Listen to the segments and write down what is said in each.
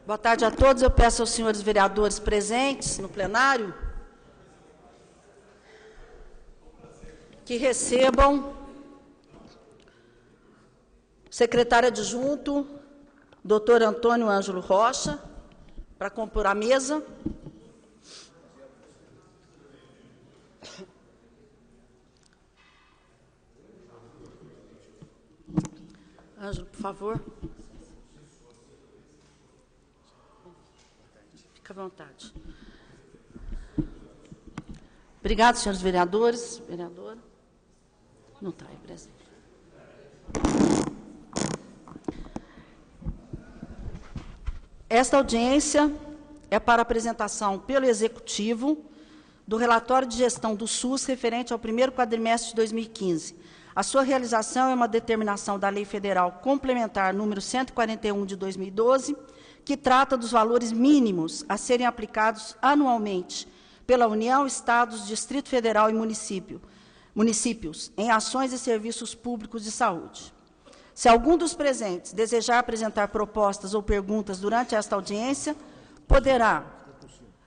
Boa tarde a todos. Eu peço aos senhores vereadores presentes no plenário que recebam o secretário adjunto, doutor Antônio Ângelo Rocha, para compor a mesa. Ângelo, por favor. Fica à vontade. Obrigado, senhores vereadores. Vereadora? Não está aí presente. Esta audiência é para apresentação pelo Executivo do relatório de gestão do SUS referente ao primeiro quadrimestre de 2015. A sua realização é uma determinação da Lei Federal Complementar número 141 de 2012, que trata dos valores mínimos a serem aplicados anualmente pela União, Estados, Distrito Federal e municípios em ações e serviços públicos de saúde. Se algum dos presentes desejar apresentar propostas ou perguntas durante esta audiência, poderá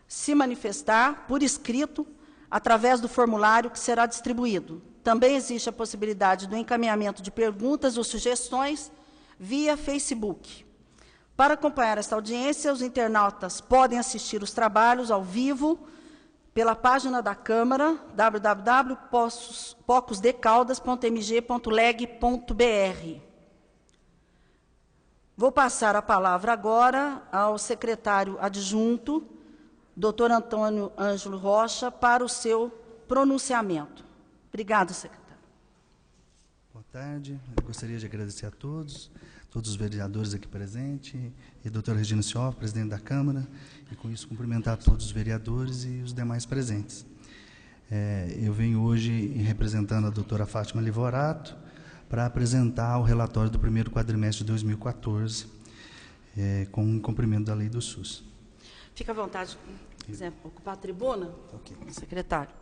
se manifestar por escrito através do formulário que será distribuído. Também existe a possibilidade do encaminhamento de perguntas ou sugestões via Facebook. Para acompanhar esta audiência, os internautas podem assistir os trabalhos ao vivo pela página da Câmara, www.pocosdecaldas.mg.leg.br. Vou passar a palavra agora ao secretário adjunto, doutor Antônio Ângelo Rocha, para o seu pronunciamento. Obrigado, secretário. Boa tarde. Eu gostaria de agradecer a todos os vereadores aqui presentes, e doutora Regina Sioff, presidente da Câmara, e com isso cumprimentar todos os vereadores e os demais presentes. Eu venho hoje representando a doutora Fátima Livorato para apresentar o relatório do primeiro quadrimestre de 2014, com o cumprimento da lei do SUS. Fica à vontade, se quiser ocupar a tribuna, Ok. Secretário.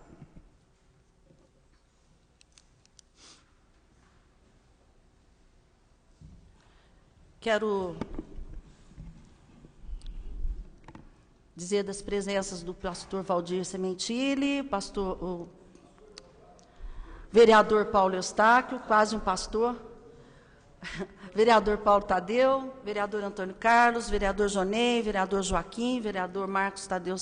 Quero dizer das presenças do pastor Valdir Sementili, o vereador Paulo Eustáquio, quase um pastor, vereador Paulo Tadeu, vereador Antônio Carlos, vereador Jonei, vereador Joaquim, vereador Marcos Tadeu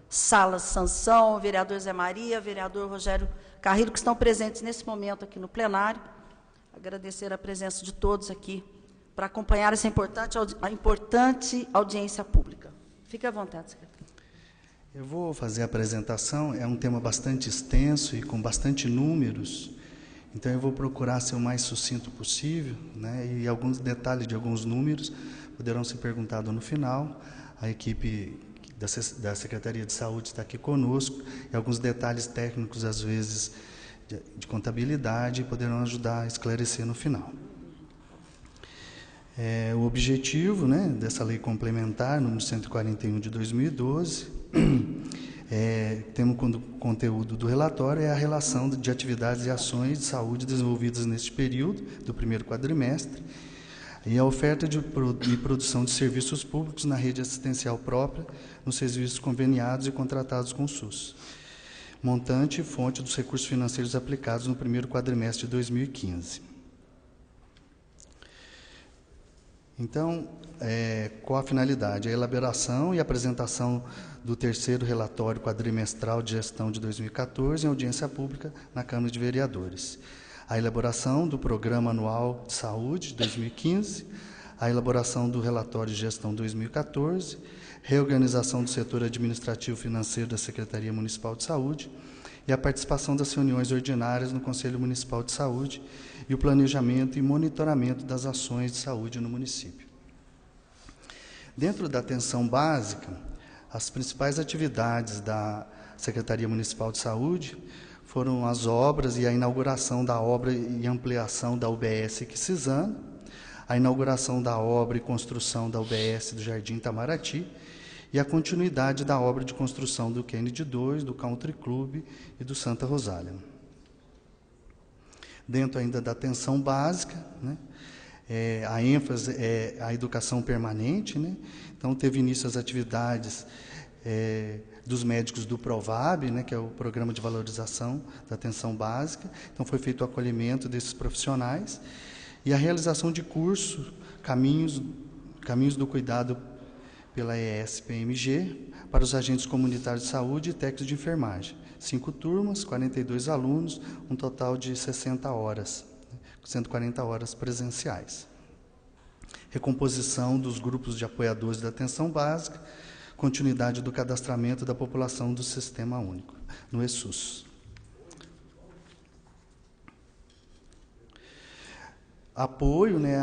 Salas Sansão, vereador Zé Maria, vereador Rogério Carrilho, que estão presentes nesse momento aqui no plenário. Agradecer a presença de todos aqui para acompanhar essa importante audiência pública. Fique à vontade, secretário. Eu vou fazer a apresentação, é um tema bastante extenso e com bastante números, então eu vou procurar ser o mais sucinto possível, né, e alguns detalhes de alguns números poderão ser perguntados no final. A equipe da Secretaria de Saúde está aqui conosco, e alguns detalhes técnicos, às vezes, de contabilidade, poderão ajudar a esclarecer no final. O objetivo, né, dessa lei complementar, número 141 de 2012, temos como conteúdo do relatório a relação de atividades e ações de saúde desenvolvidas neste período, do primeiro quadrimestre, e a oferta e produção de serviços públicos na rede assistencial própria, nos serviços conveniados e contratados com o SUS. Montante e fonte dos recursos financeiros aplicados no primeiro quadrimestre de 2015. Então, qual a finalidade? A elaboração e apresentação do terceiro relatório quadrimestral de gestão de 2014 em audiência pública na Câmara de Vereadores. A elaboração do Programa Anual de Saúde de 2015, a elaboração do relatório de gestão 2014, reorganização do setor administrativo financeiro da Secretaria Municipal de Saúde e a participação das reuniões ordinárias no Conselho Municipal de Saúde e o planejamento e monitoramento das ações de saúde no município. Dentro da atenção básica, as principais atividades da Secretaria Municipal de Saúde foram as obras e a inauguração da obra e ampliação da UBS Quisizano, a inauguração da obra e construção da UBS do Jardim Itamaraty e a continuidade da obra de construção do Kennedy 2, do Country Club e do Santa Rosália. Dentro ainda da atenção básica, né, A ênfase é a educação permanente, né? Então, teve início as atividades dos médicos do PROVAB, né, que é o Programa de Valorização da Atenção Básica. Então, foi feito o acolhimento desses profissionais e a realização de cursos, caminhos do cuidado pela ES-PMG, para os agentes comunitários de saúde e técnicos de enfermagem. 5 turmas, 42 alunos, um total de 60 horas, 140 horas presenciais. Recomposição dos grupos de apoiadores da atenção básica, continuidade do cadastramento da população do Sistema Único, no ESUS. Apoio, né,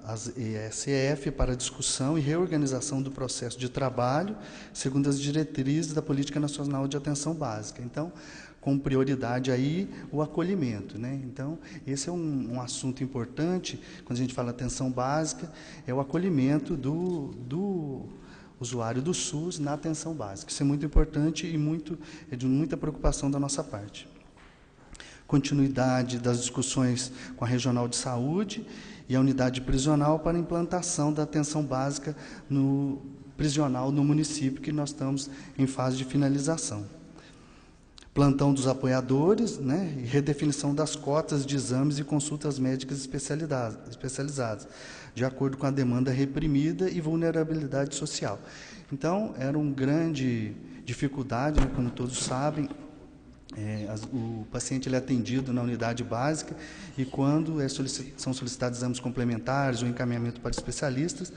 às ESF para discussão e reorganização do processo de trabalho, segundo as diretrizes da Política Nacional de Atenção Básica. Então, com prioridade aí o acolhimento, né? Então, esse é um assunto importante, quando a gente fala atenção básica, é o acolhimento do usuário do SUS na atenção básica. Isso é muito importante e é de muita preocupação da nossa parte. Continuidade das discussões com a Regional de Saúde e a Unidade Prisional para a implantação da atenção básica prisional no município, que nós estamos em fase de finalização. Plantão dos apoiadores, né, e redefinição das cotas de exames e consultas médicas especializadas, de acordo com a demanda reprimida e vulnerabilidade social. Então, era uma grande dificuldade, né, como todos sabem. O paciente ele é atendido na unidade básica e quando são solicitados exames complementares ou encaminhamento para especialistas,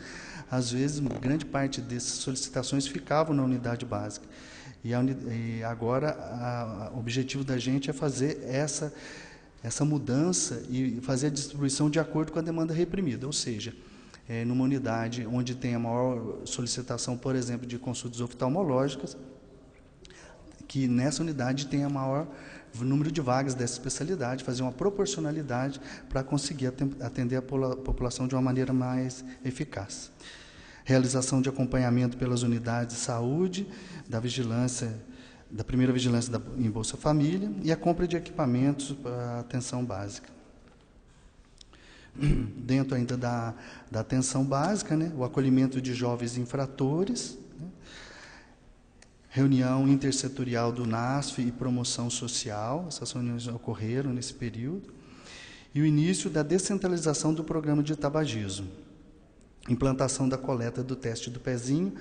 às vezes, grande parte dessas solicitações ficavam na unidade básica. E agora, o objetivo da gente é fazer essa mudança e fazer a distribuição de acordo com a demanda reprimida, ou seja, numa unidade onde tem a maior solicitação, por exemplo, de consultas oftalmológicas, que nessa unidade tem o maior número de vagas dessa especialidade, fazer uma proporcionalidade para conseguir atender a população de uma maneira mais eficaz. Realização de acompanhamento pelas unidades de saúde, da primeira vigilância em Bolsa Família e a compra de equipamentos para atenção básica. Dentro ainda da atenção básica, né, o acolhimento de jovens infratores, né, reunião intersetorial do NASF e promoção social, essas reuniões ocorreram nesse período, e o início da descentralização do programa de tabagismo, implantação da coleta do teste do pezinho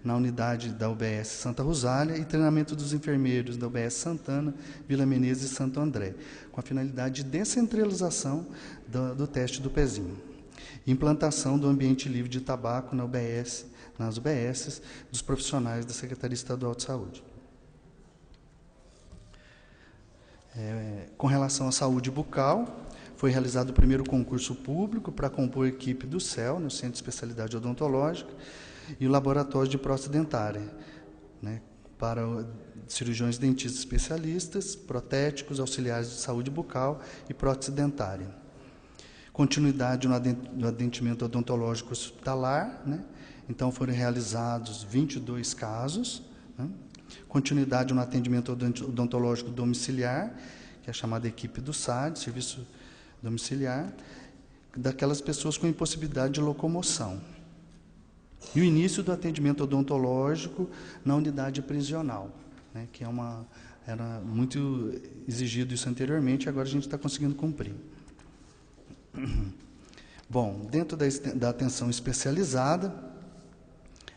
na unidade da UBS Santa Rosália e treinamento dos enfermeiros da UBS Santana, Vila Menezes e Santo André, com a finalidade de descentralização do teste do pezinho. Implantação do ambiente livre de tabaco nas UBSs dos profissionais da Secretaria Estadual de Saúde. Com relação à saúde bucal, foi realizado o primeiro concurso público para compor a equipe do CEL, no Centro de Especialidade Odontológica, e o Laboratório de Próstata Dentária, né, para cirurgiões dentistas especialistas, protéticos, auxiliares de saúde bucal e prótese dentária. Continuidade no atendimento odontológico hospitalar, né, então foram realizados 22 casos, né, continuidade no atendimento odontológico domiciliar, que é a chamada equipe do SAD, Serviço Domiciliar, daquelas pessoas com impossibilidade de locomoção. E o início do atendimento odontológico na unidade prisional, né, que era muito exigido isso anteriormente, agora a gente está conseguindo cumprir. Bom, dentro da atenção especializada,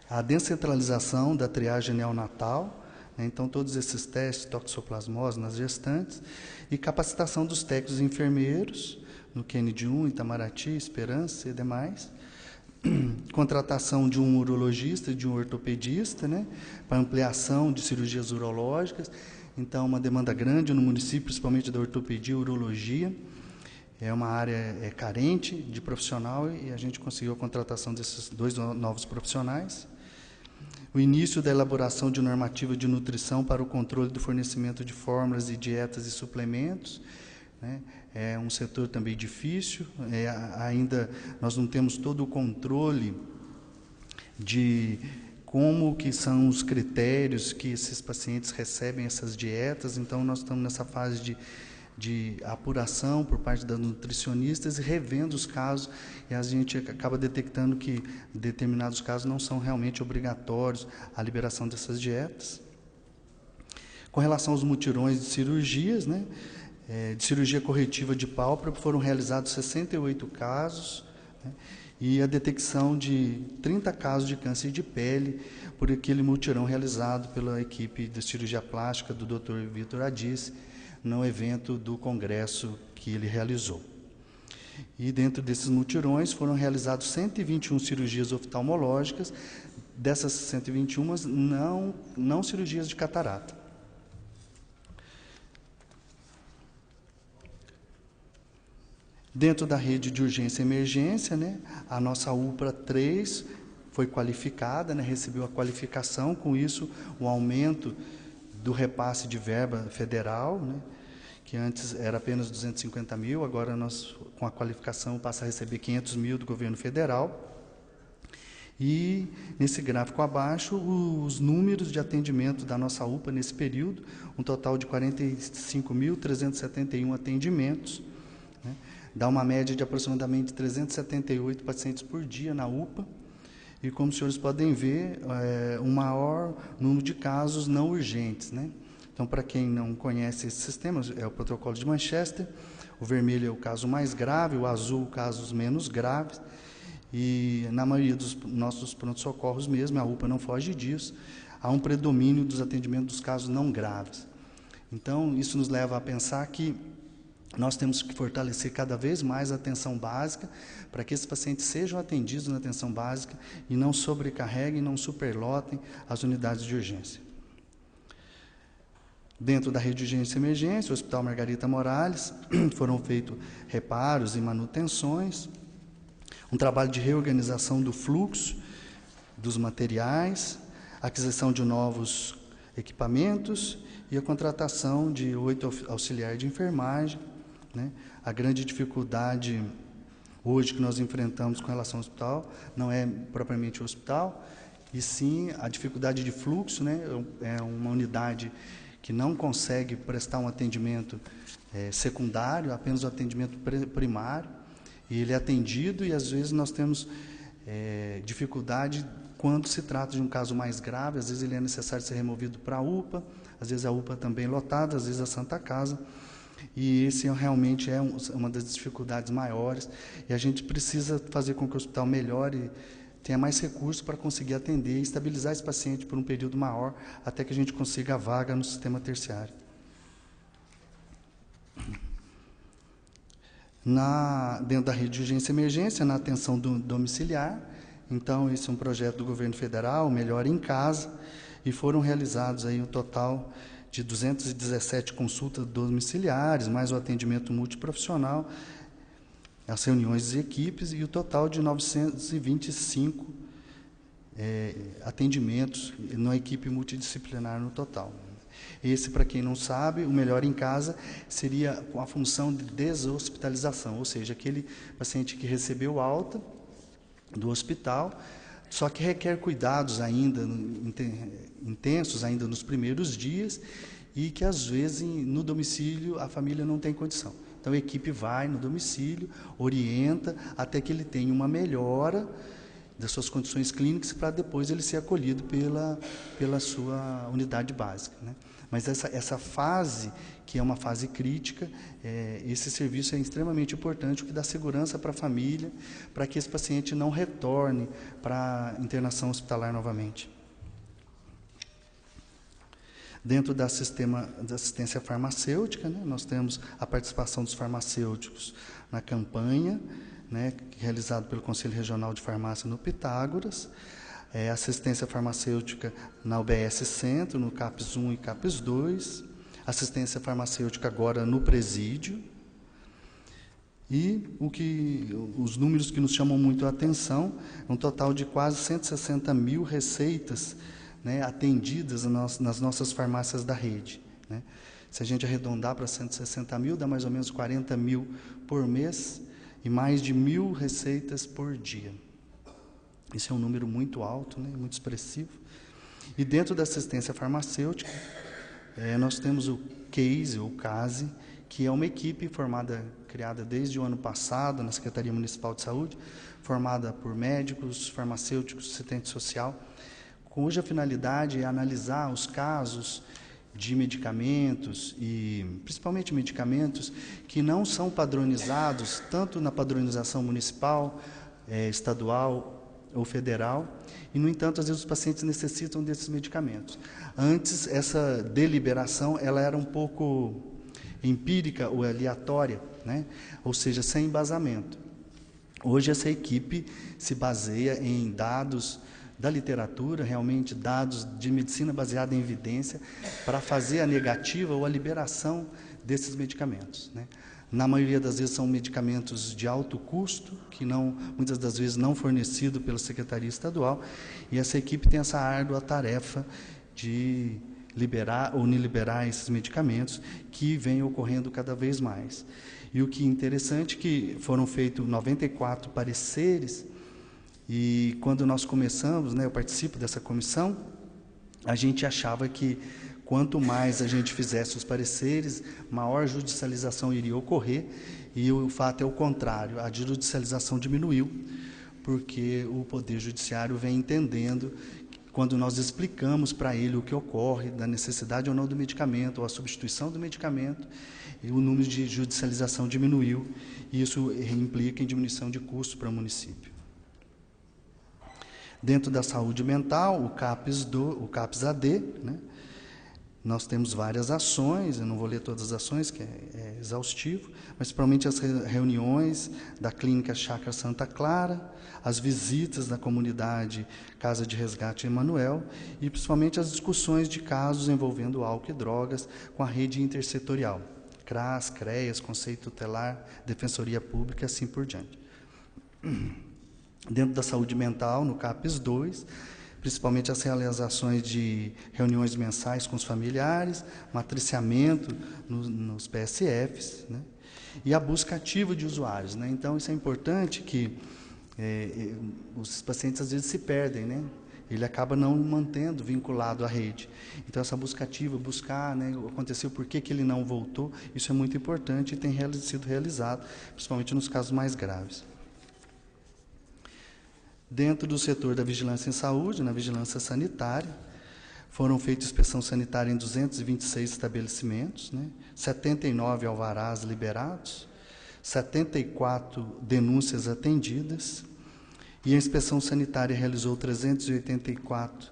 a descentralização da triagem neonatal, né, então todos esses testes, toxoplasmose nas gestantes, e capacitação dos técnicos e enfermeiros, no Kennedy 1, Itamaraty, Esperança e demais, contratação de um urologista e de um ortopedista, né, para ampliação de cirurgias urológicas, então uma demanda grande no município, principalmente da ortopedia e urologia, é uma área carente de profissional e a gente conseguiu a contratação desses 2 novos profissionais. O início da elaboração de normativa de nutrição para o controle do fornecimento de fórmulas e dietas e suplementos, né? É um setor também difícil, ainda nós não temos todo o controle de como que são os critérios que esses pacientes recebem essas dietas, então nós estamos nessa fase de apuração por parte das nutricionistas e revendo os casos, e a gente acaba detectando que determinados casos não são realmente obrigatórios a liberação dessas dietas. Com relação aos mutirões de cirurgias, né, de cirurgia corretiva de pálpebra, foram realizados 68 casos, né, e a detecção de 30 casos de câncer de pele por aquele mutirão realizado pela equipe de cirurgia plástica do Dr. Vitor Adis, no evento do congresso que ele realizou. E dentro desses mutirões foram realizados 121 cirurgias oftalmológicas, dessas 121 não cirurgias de catarata. Dentro da rede de urgência e emergência, né, a nossa UPA 3 foi qualificada, né, recebeu a qualificação, com isso o aumento do repasse de verba federal, né, que antes era apenas 250 mil, agora nós, com a qualificação, passa a receber 500 mil do governo federal. E, nesse gráfico abaixo, os números de atendimento da nossa UPA nesse período, um total de 45.371 atendimentos, né, dá uma média de aproximadamente 378 pacientes por dia na UPA, e como os senhores podem ver, um maior número de casos não urgentes, né? Então, para quem não conhece esse sistema, é o protocolo de Manchester, o vermelho é o caso mais grave, o azul, casos menos graves, e na maioria dos nossos pronto-socorros mesmo, a UPA não foge disso, há um predomínio dos atendimentos dos casos não graves. Então, isso nos leva a pensar que nós temos que fortalecer cada vez mais a atenção básica, para que esses pacientes sejam atendidos na atenção básica e não sobrecarreguem, não superlotem as unidades de urgência. Dentro da rede de urgência e emergência, o Hospital Margarita Morales, foram feitos reparos e manutenções, um trabalho de reorganização do fluxo dos materiais, aquisição de novos equipamentos e a contratação de 8 auxiliares de enfermagem, né? A grande dificuldade hoje que nós enfrentamos com relação ao hospital não é propriamente o hospital, e sim a dificuldade de fluxo, né? É uma unidade que não consegue prestar um atendimento secundário, apenas o atendimento primário, e ele é atendido, e às vezes nós temos dificuldade quando se trata de um caso mais grave, às vezes ele é necessário ser removido para a UPA, às vezes a UPA também lotada, às vezes a Santa Casa, e esse realmente é uma das dificuldades maiores, e a gente precisa fazer com que o hospital melhore, tenha mais recursos para conseguir atender e estabilizar esse paciente por um período maior, até que a gente consiga a vaga no sistema terciário. Dentro da rede de urgência e emergência, na atenção domiciliar, então esse é um projeto do governo federal, Melhor em Casa, e foram realizados aí um total de 217 consultas domiciliares, mais o atendimento multiprofissional, as reuniões de equipes, e o total de 925 atendimentos na equipe multidisciplinar no total. Esse, para quem não sabe, o Melhor em Casa seria com a função de deshospitalização, ou seja, aquele paciente que recebeu alta do hospital, só que requer cuidados ainda intensos, ainda nos primeiros dias, e que às vezes no domicílio a família não tem condição. Então a equipe vai no domicílio, orienta até que ele tenha uma melhora das suas condições clínicas, para depois ele ser acolhido pela sua unidade básica, né? Mas essa fase, que é uma fase crítica, esse serviço é extremamente importante, o que dá segurança para a família, para que esse paciente não retorne para a internação hospitalar novamente. Dentro da sistema de assistência farmacêutica, né, nós temos a participação dos farmacêuticos na campanha, né, realizado pelo Conselho Regional de Farmácia no Pitágoras, assistência farmacêutica na UBS Centro, no CAPS 1 e CAPS 2, assistência farmacêutica agora no presídio, e os números que nos chamam muito a atenção, um total de quase 160 mil receitas, né, atendidas nas nossas farmácias da rede, né? Se a gente arredondar para 160 mil, dá mais ou menos 40 mil por mês, e mais de 1.000 receitas por dia. Esse é um número muito alto, né, muito expressivo. E dentro da assistência farmacêutica, nós temos o CASE, que é uma equipe criada desde o ano passado na Secretaria Municipal de Saúde, formada por médicos, farmacêuticos, assistente social, cuja finalidade é analisar os casos de medicamentos, e principalmente medicamentos que não são padronizados, tanto na padronização municipal, estadual ou federal, e, no entanto, às vezes os pacientes necessitam desses medicamentos. Antes, essa deliberação ela era um pouco empírica ou aleatória, né? Ou seja, sem embasamento. Hoje, essa equipe se baseia em dados da literatura, realmente dados de medicina baseada em evidência, para fazer a negativa ou a liberação desses medicamentos, né? Na maioria das vezes são medicamentos de alto custo, que muitas das vezes não fornecidos pela Secretaria Estadual, e essa equipe tem essa árdua tarefa de liberar ou não liberar esses medicamentos, que vem ocorrendo cada vez mais. E o que é interessante é que foram feitos 94 pareceres, e quando nós começamos, né, eu participo dessa comissão, a gente achava que quanto mais a gente fizesse os pareceres, maior judicialização iria ocorrer, e o fato é o contrário, a judicialização diminuiu, porque o Poder Judiciário vem entendendo, quando nós explicamos para ele o que ocorre, da necessidade ou não do medicamento, ou a substituição do medicamento, e o número de judicialização diminuiu, e isso implica em diminuição de custo para o município. Dentro da saúde mental, o CAPS-AD, né, nós temos várias ações, eu não vou ler todas as ações, que é exaustivo, mas principalmente as reuniões da Clínica Chácara Santa Clara, as visitas da comunidade Casa de Resgate Emanuel, e principalmente as discussões de casos envolvendo álcool e drogas com a rede intersetorial, CRAS, CREAS, Conselho Tutelar, Defensoria Pública e assim por diante. Dentro da saúde mental, no CAPS-2, principalmente as realizações de reuniões mensais com os familiares, matriciamento nos PSFs, né, e a busca ativa de usuários, né. Então, isso é importante, que os pacientes às vezes se perdem, né, ele acaba não mantendo vinculado à rede. Então, essa busca ativa, buscar, né, aconteceu, por que ele não voltou, isso é muito importante e tem sido realizado, principalmente nos casos mais graves. Dentro do setor da vigilância em saúde, na vigilância sanitária, foram feitas inspeção sanitária em 226 estabelecimentos, né? 79 alvarás liberados, 74 denúncias atendidas, e a inspeção sanitária realizou 384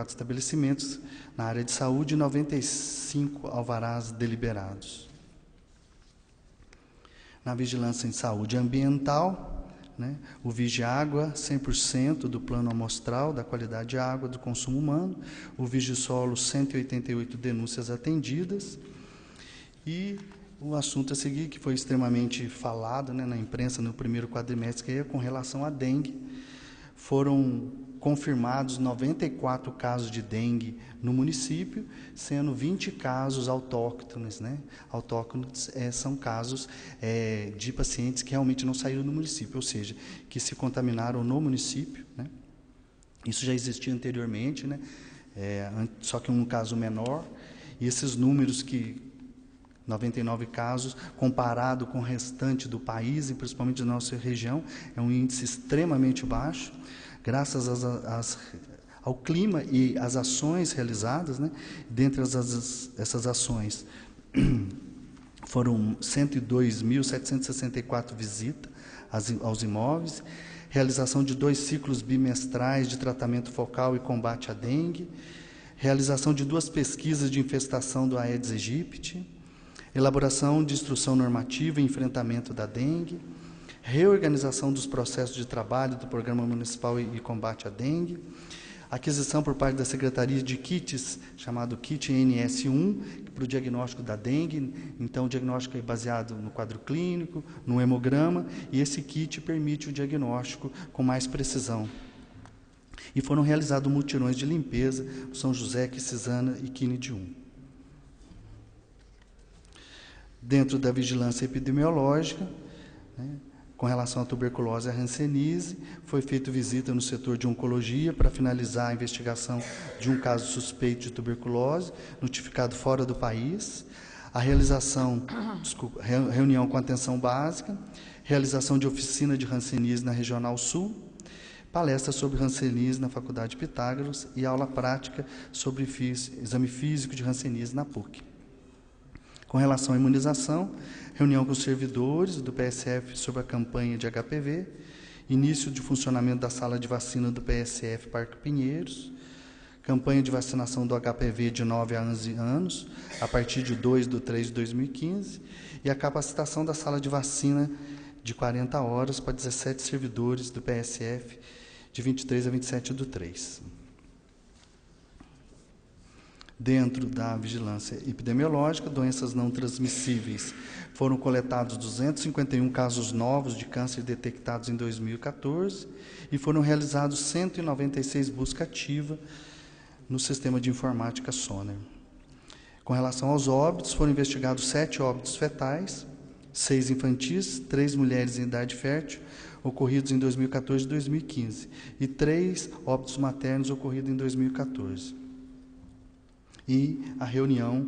estabelecimentos na área de saúde e 95 alvarás deliberados. Na vigilância em saúde ambiental, né, o Vigiágua, 100% do plano amostral da qualidade de água do consumo humano, o Vigisolo, 188 denúncias atendidas, e o assunto a seguir, que foi extremamente falado, né, na imprensa no primeiro quadrimestre, que é com relação à dengue. Foram confirmados 94 casos de dengue no município, sendo 20 casos autóctones, né? Autóctones são casos de pacientes que realmente não saíram do município, ou seja, que se contaminaram no município, né? Isso já existia anteriormente, né? Só que um caso menor, e esses números 99 casos, comparado com o restante do país, e principalmente da nossa região, é um índice extremamente baixo, graças ao clima e às ações realizadas, né? Dentre essas ações, foram 102.764 visitas aos imóveis, realização de 2 ciclos bimestrais de tratamento focal e combate à dengue, realização de 2 pesquisas de infestação do Aedes aegypti, elaboração de instrução normativa e enfrentamento da dengue, reorganização dos processos de trabalho do Programa Municipal e Combate à Dengue, aquisição por parte da Secretaria de kits, chamado kit NS1, para o diagnóstico da dengue. Então, o diagnóstico é baseado no quadro clínico, no hemograma, e esse kit permite o diagnóstico com mais precisão. E foram realizados mutirões de limpeza, São José, Quisana e Quine 1. Dentro da vigilância epidemiológica, né, Com relação à tuberculose e à hanseníase, foi feita visita no setor de oncologia para finalizar a investigação de um caso suspeito de tuberculose, notificado fora do país, a realização, reunião com atenção básica, realização de oficina de hanseníase na Regional Sul, palestra sobre hanseníase na Faculdade de Pitágoras e aula prática sobre exame físico de hanseníase na PUC. Com relação à imunização, reunião com os servidores do PSF sobre a campanha de HPV, início de funcionamento da sala de vacina do PSF Parque Pinheiros, campanha de vacinação do HPV de 9 a 11 anos, a partir de 2/3/2015, e a capacitação da sala de vacina de 40 horas para 17 servidores do PSF, de 23 a 27/3. Dentro da vigilância epidemiológica, doenças não transmissíveis, foram coletados 251 casos novos de câncer detectados em 2014 e foram realizados 196 buscas ativas no sistema de informática Soner. Com relação aos óbitos, foram investigados 7 óbitos fetais, 6 infantis, 3 mulheres em idade fértil, ocorridos em 2014 e 2015, e 3 óbitos maternos ocorridos em 2014. E a reunião,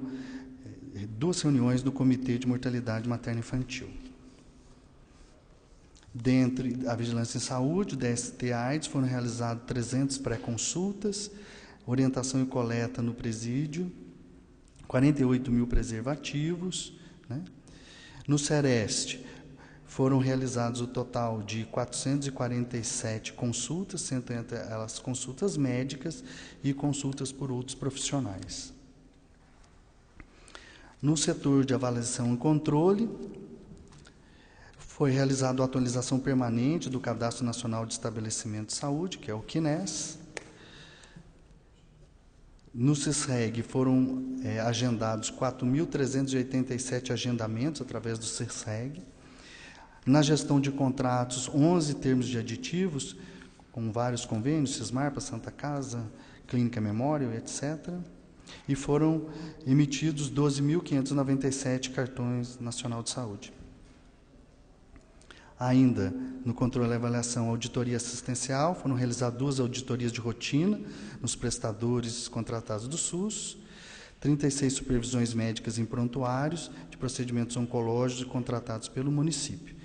2 reuniões do Comitê de Mortalidade Materna Infantil. Dentre a vigilância em saúde, DST-AIDS, foram realizadas 300 pré-consultas, orientação e coleta no presídio, 48 mil preservativos, né? No Sereste, foram realizados o total de 447 consultas, sendo entre elas consultas médicas e consultas por outros profissionais. No setor de avaliação e controle, foi realizada a atualização permanente do Cadastro Nacional de Estabelecimento de Saúde, que é o CNES. No CISREG foram agendados 4.387 agendamentos através do CISREG. Na gestão de contratos, 11 termos de aditivos, com vários convênios, Cismarpa, Santa Casa, Clínica Memorial, etc. E foram emitidos 12.597 cartões nacional de saúde. Ainda no controle e avaliação, auditoria assistencial, foram realizadas 2 auditorias de rotina nos prestadores contratados do SUS, 36 supervisões médicas em prontuários de procedimentos oncológicos contratados pelo município.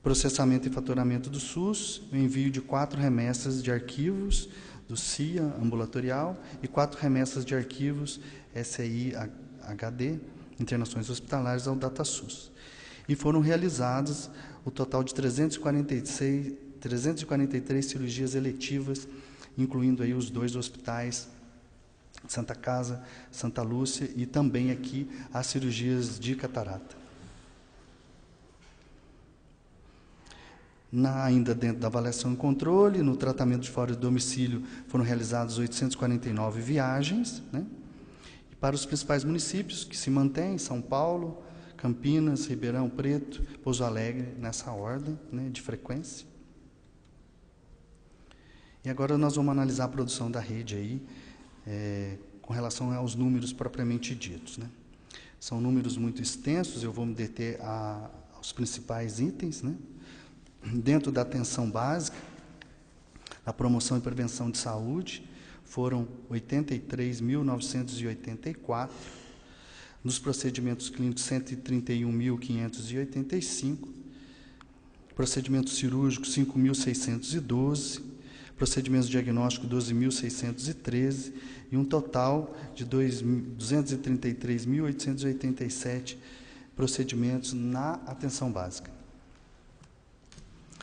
Processamento e faturamento do SUS, o envio de 4 remessas de arquivos do CIA ambulatorial e 4 remessas de arquivos SI-HD, internações hospitalares, ao DataSUS. E foram realizadas o total de 343 cirurgias eletivas, incluindo aí os 2 hospitais, Santa Casa, Santa Lúcia, e também aqui as cirurgias de catarata. Ainda dentro da avaliação e controle, no tratamento de fora do domicílio, foram realizadas 849 viagens, né? E para os principais municípios que se mantêm, São Paulo, Campinas, Ribeirão Preto, Pouso Alegre, nessa ordem, né, de frequência. E agora nós vamos analisar a produção da rede aí, com relação aos números propriamente ditos, né? São números muito extensos, eu vou me deter aos principais itens, né? Dentro da atenção básica, a promoção e prevenção de saúde, foram 83.984, nos procedimentos clínicos 131.585, procedimentos cirúrgicos 5.612, procedimentos diagnósticos 12.613 e um total de 233.887 procedimentos na atenção básica.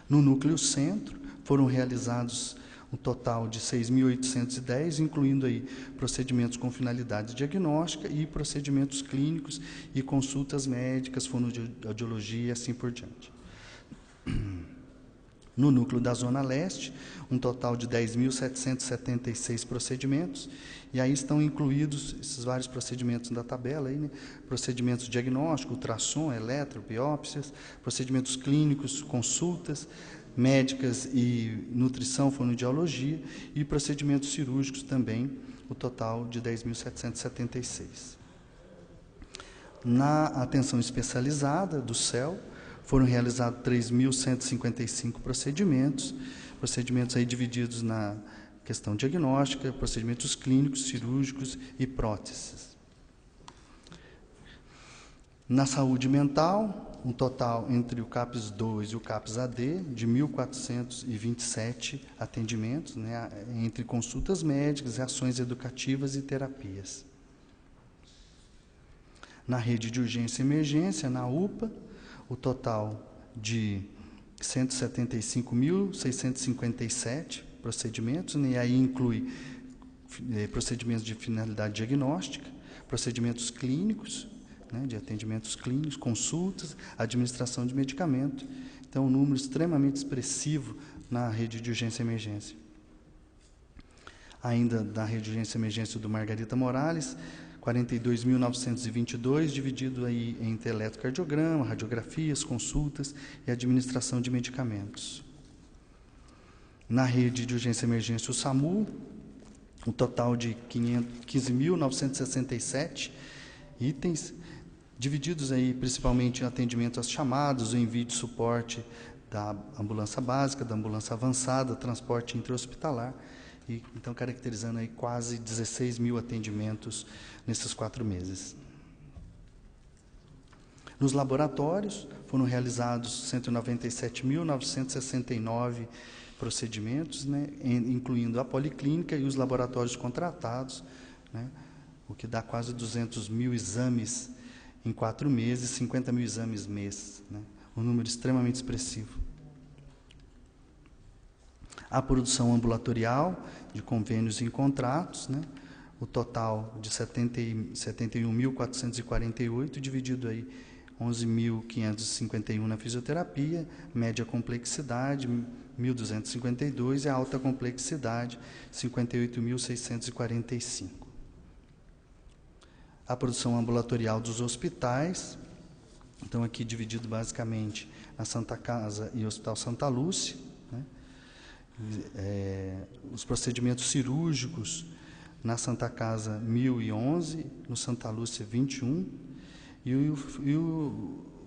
No núcleo centro, foram realizados um total de 6.810, incluindo aí procedimentos com finalidade diagnóstica e procedimentos clínicos e consultas médicas, fonoaudiologia e assim por diante. No núcleo da Zona Leste, um total de 10.776 procedimentos, e aí estão incluídos esses vários procedimentos da tabela, aí, né? Procedimentos diagnósticos, ultrassom, eletro, biópsias, procedimentos clínicos, consultas médicas e nutrição, fonoaudiologia, e procedimentos cirúrgicos também, o total de 10.776. Na atenção especializada do CEL, Foram realizados 3.155 procedimentos aí divididos na questão diagnóstica, procedimentos clínicos, cirúrgicos e próteses. Na saúde mental, um total entre o CAPS 2 e o CAPS AD de 1.427 atendimentos, né, entre consultas médicas, ações educativas e terapias. Na rede de urgência e emergência, na UPA, o total de 175.657 procedimentos, né, e aí inclui procedimentos de finalidade diagnóstica, procedimentos clínicos, né, de atendimentos clínicos, consultas, administração de medicamento. Então, um número extremamente expressivo na rede de urgência e emergência. Ainda na rede de urgência e emergência do Margarita Morales, 42.922, dividido aí entre eletrocardiograma, radiografias, consultas e administração de medicamentos. Na rede de urgência e emergência, o SAMU, um total de 15.967 itens, divididos aí principalmente em atendimento às chamadas, o envio de suporte da ambulância básica, da ambulância avançada, transporte intra-hospitalar, e então caracterizando aí quase 16 mil atendimentos nesses 4 meses. Nos laboratórios, foram realizados 197.969 procedimentos, né, incluindo a policlínica e os laboratórios contratados, né, o que dá quase 200 mil exames em 4 meses, 50 mil exames mês, né, um número extremamente expressivo. A produção ambulatorial de convênios e contratos, né, o total de 71.448, dividido aí 11.551 na fisioterapia, média complexidade 1.252 e a alta complexidade 58.645. A produção ambulatorial dos hospitais, então aqui dividido basicamente na Santa Casa e Hospital Santa Lúcia, né? Os procedimentos cirúrgicos na Santa Casa 1.011, no Santa Lúcia 21, e o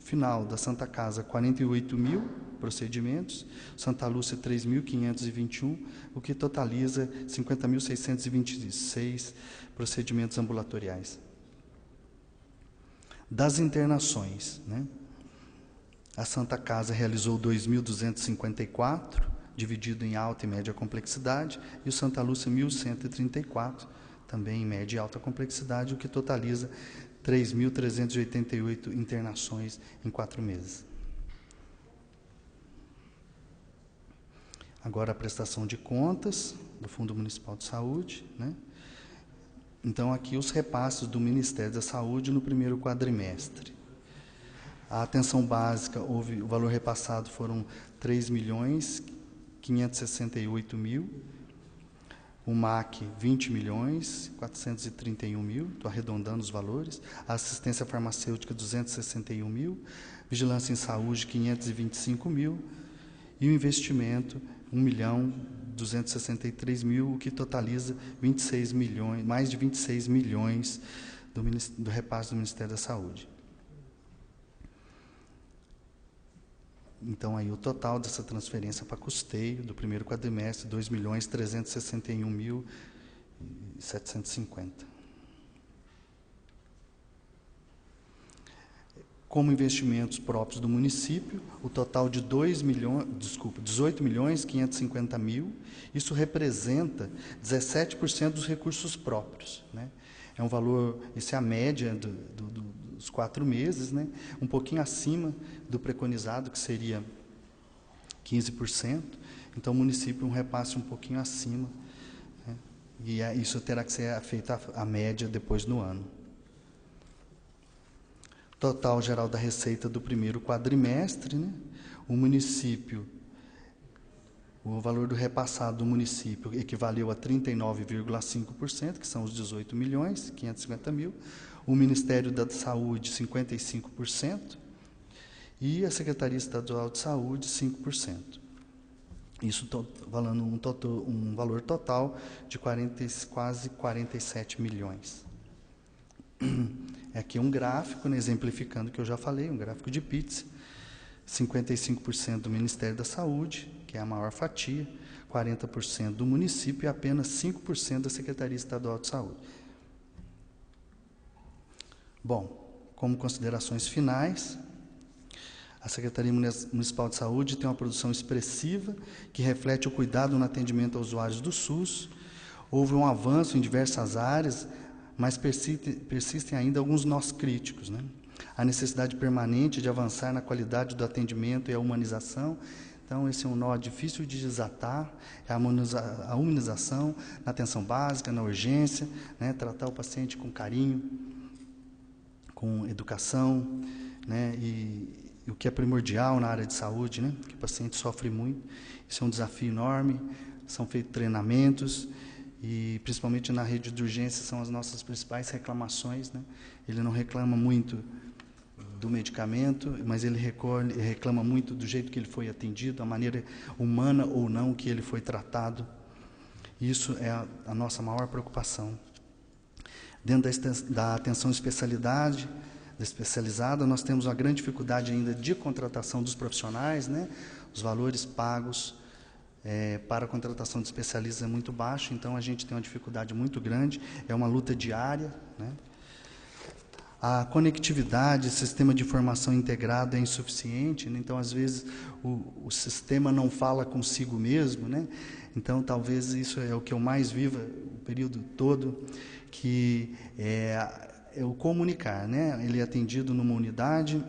final da Santa Casa 48.000 procedimentos, Santa Lúcia 3.521, o que totaliza 50.626 procedimentos ambulatoriais. Das internações, né? A Santa Casa realizou 2.254, dividido em alta e média complexidade, e o Santa Lúcia 1.134, também em média e alta complexidade, o que totaliza 3.388 internações em 4 meses. Agora a prestação de contas do Fundo Municipal de Saúde, né? Então, aqui os repasses do Ministério da Saúde no primeiro quadrimestre. A atenção básica, o valor repassado foram 3.568.000, o MAC 20.431.000, estou arredondando os valores, a assistência farmacêutica 261.000, vigilância em saúde 525.000 e o investimento 1.263.000, o que totaliza 26 milhões, mais de 26 milhões do repasse do Ministério da Saúde. Então, aí o total dessa transferência para custeio do primeiro quadrimestre, 2.361.750. Como investimentos próprios do município, o total de 18.550.000, isso representa 17% dos recursos próprios, né? É um valor, isso é a média dos 4 meses, né? Um pouquinho acima do preconizado, que seria 15%. Então, o município um repasse um pouquinho acima, né? E isso terá que ser feita a média depois no ano. Total geral da receita do primeiro quadrimestre, né? O município, o valor do repassado do município equivaleu a 39,5%, que são os 18.550.000. O Ministério da Saúde, 55%. E a Secretaria Estadual de Saúde, 5%. Isso valendo um valor total de quase 47 milhões. Aqui um gráfico, né, exemplificando o que eu já falei, um gráfico de Pitts, 55% do Ministério da Saúde, que é a maior fatia, 40% do município e apenas 5% da Secretaria Estadual de Saúde. Bom, como considerações finais, a Secretaria Municipal de Saúde tem uma produção expressiva que reflete o cuidado no atendimento aos usuários do SUS. Houve um avanço em diversas áreas, mas persistem ainda alguns nós críticos, né? A necessidade permanente de avançar na qualidade do atendimento e a humanização. Então, esse é um nó difícil de desatar, é a humanização na atenção básica, na urgência, né? Tratar o paciente com carinho, com educação, né? E o que é primordial na área de saúde, né? Que o paciente sofre muito. Isso é um desafio enorme, são feitos treinamentos, e principalmente na rede de urgência são as nossas principais reclamações, né? Ele não reclama muito do medicamento, mas ele reclama muito do jeito que ele foi atendido, a maneira humana ou não que ele foi tratado. Isso é a nossa maior preocupação. Dentro da atenção especializada, nós temos uma grande dificuldade ainda de contratação dos profissionais, né? Os valores pagos para a contratação de especialistas é muito baixo, então a gente tem uma dificuldade muito grande, é uma luta diária, né? A conectividade, sistema de informação integrado é insuficiente, né? Então, às vezes, o sistema não fala consigo mesmo, né? Então, talvez isso é o que eu mais vivo o período todo, que é o comunicar, né? Ele é atendido numa unidade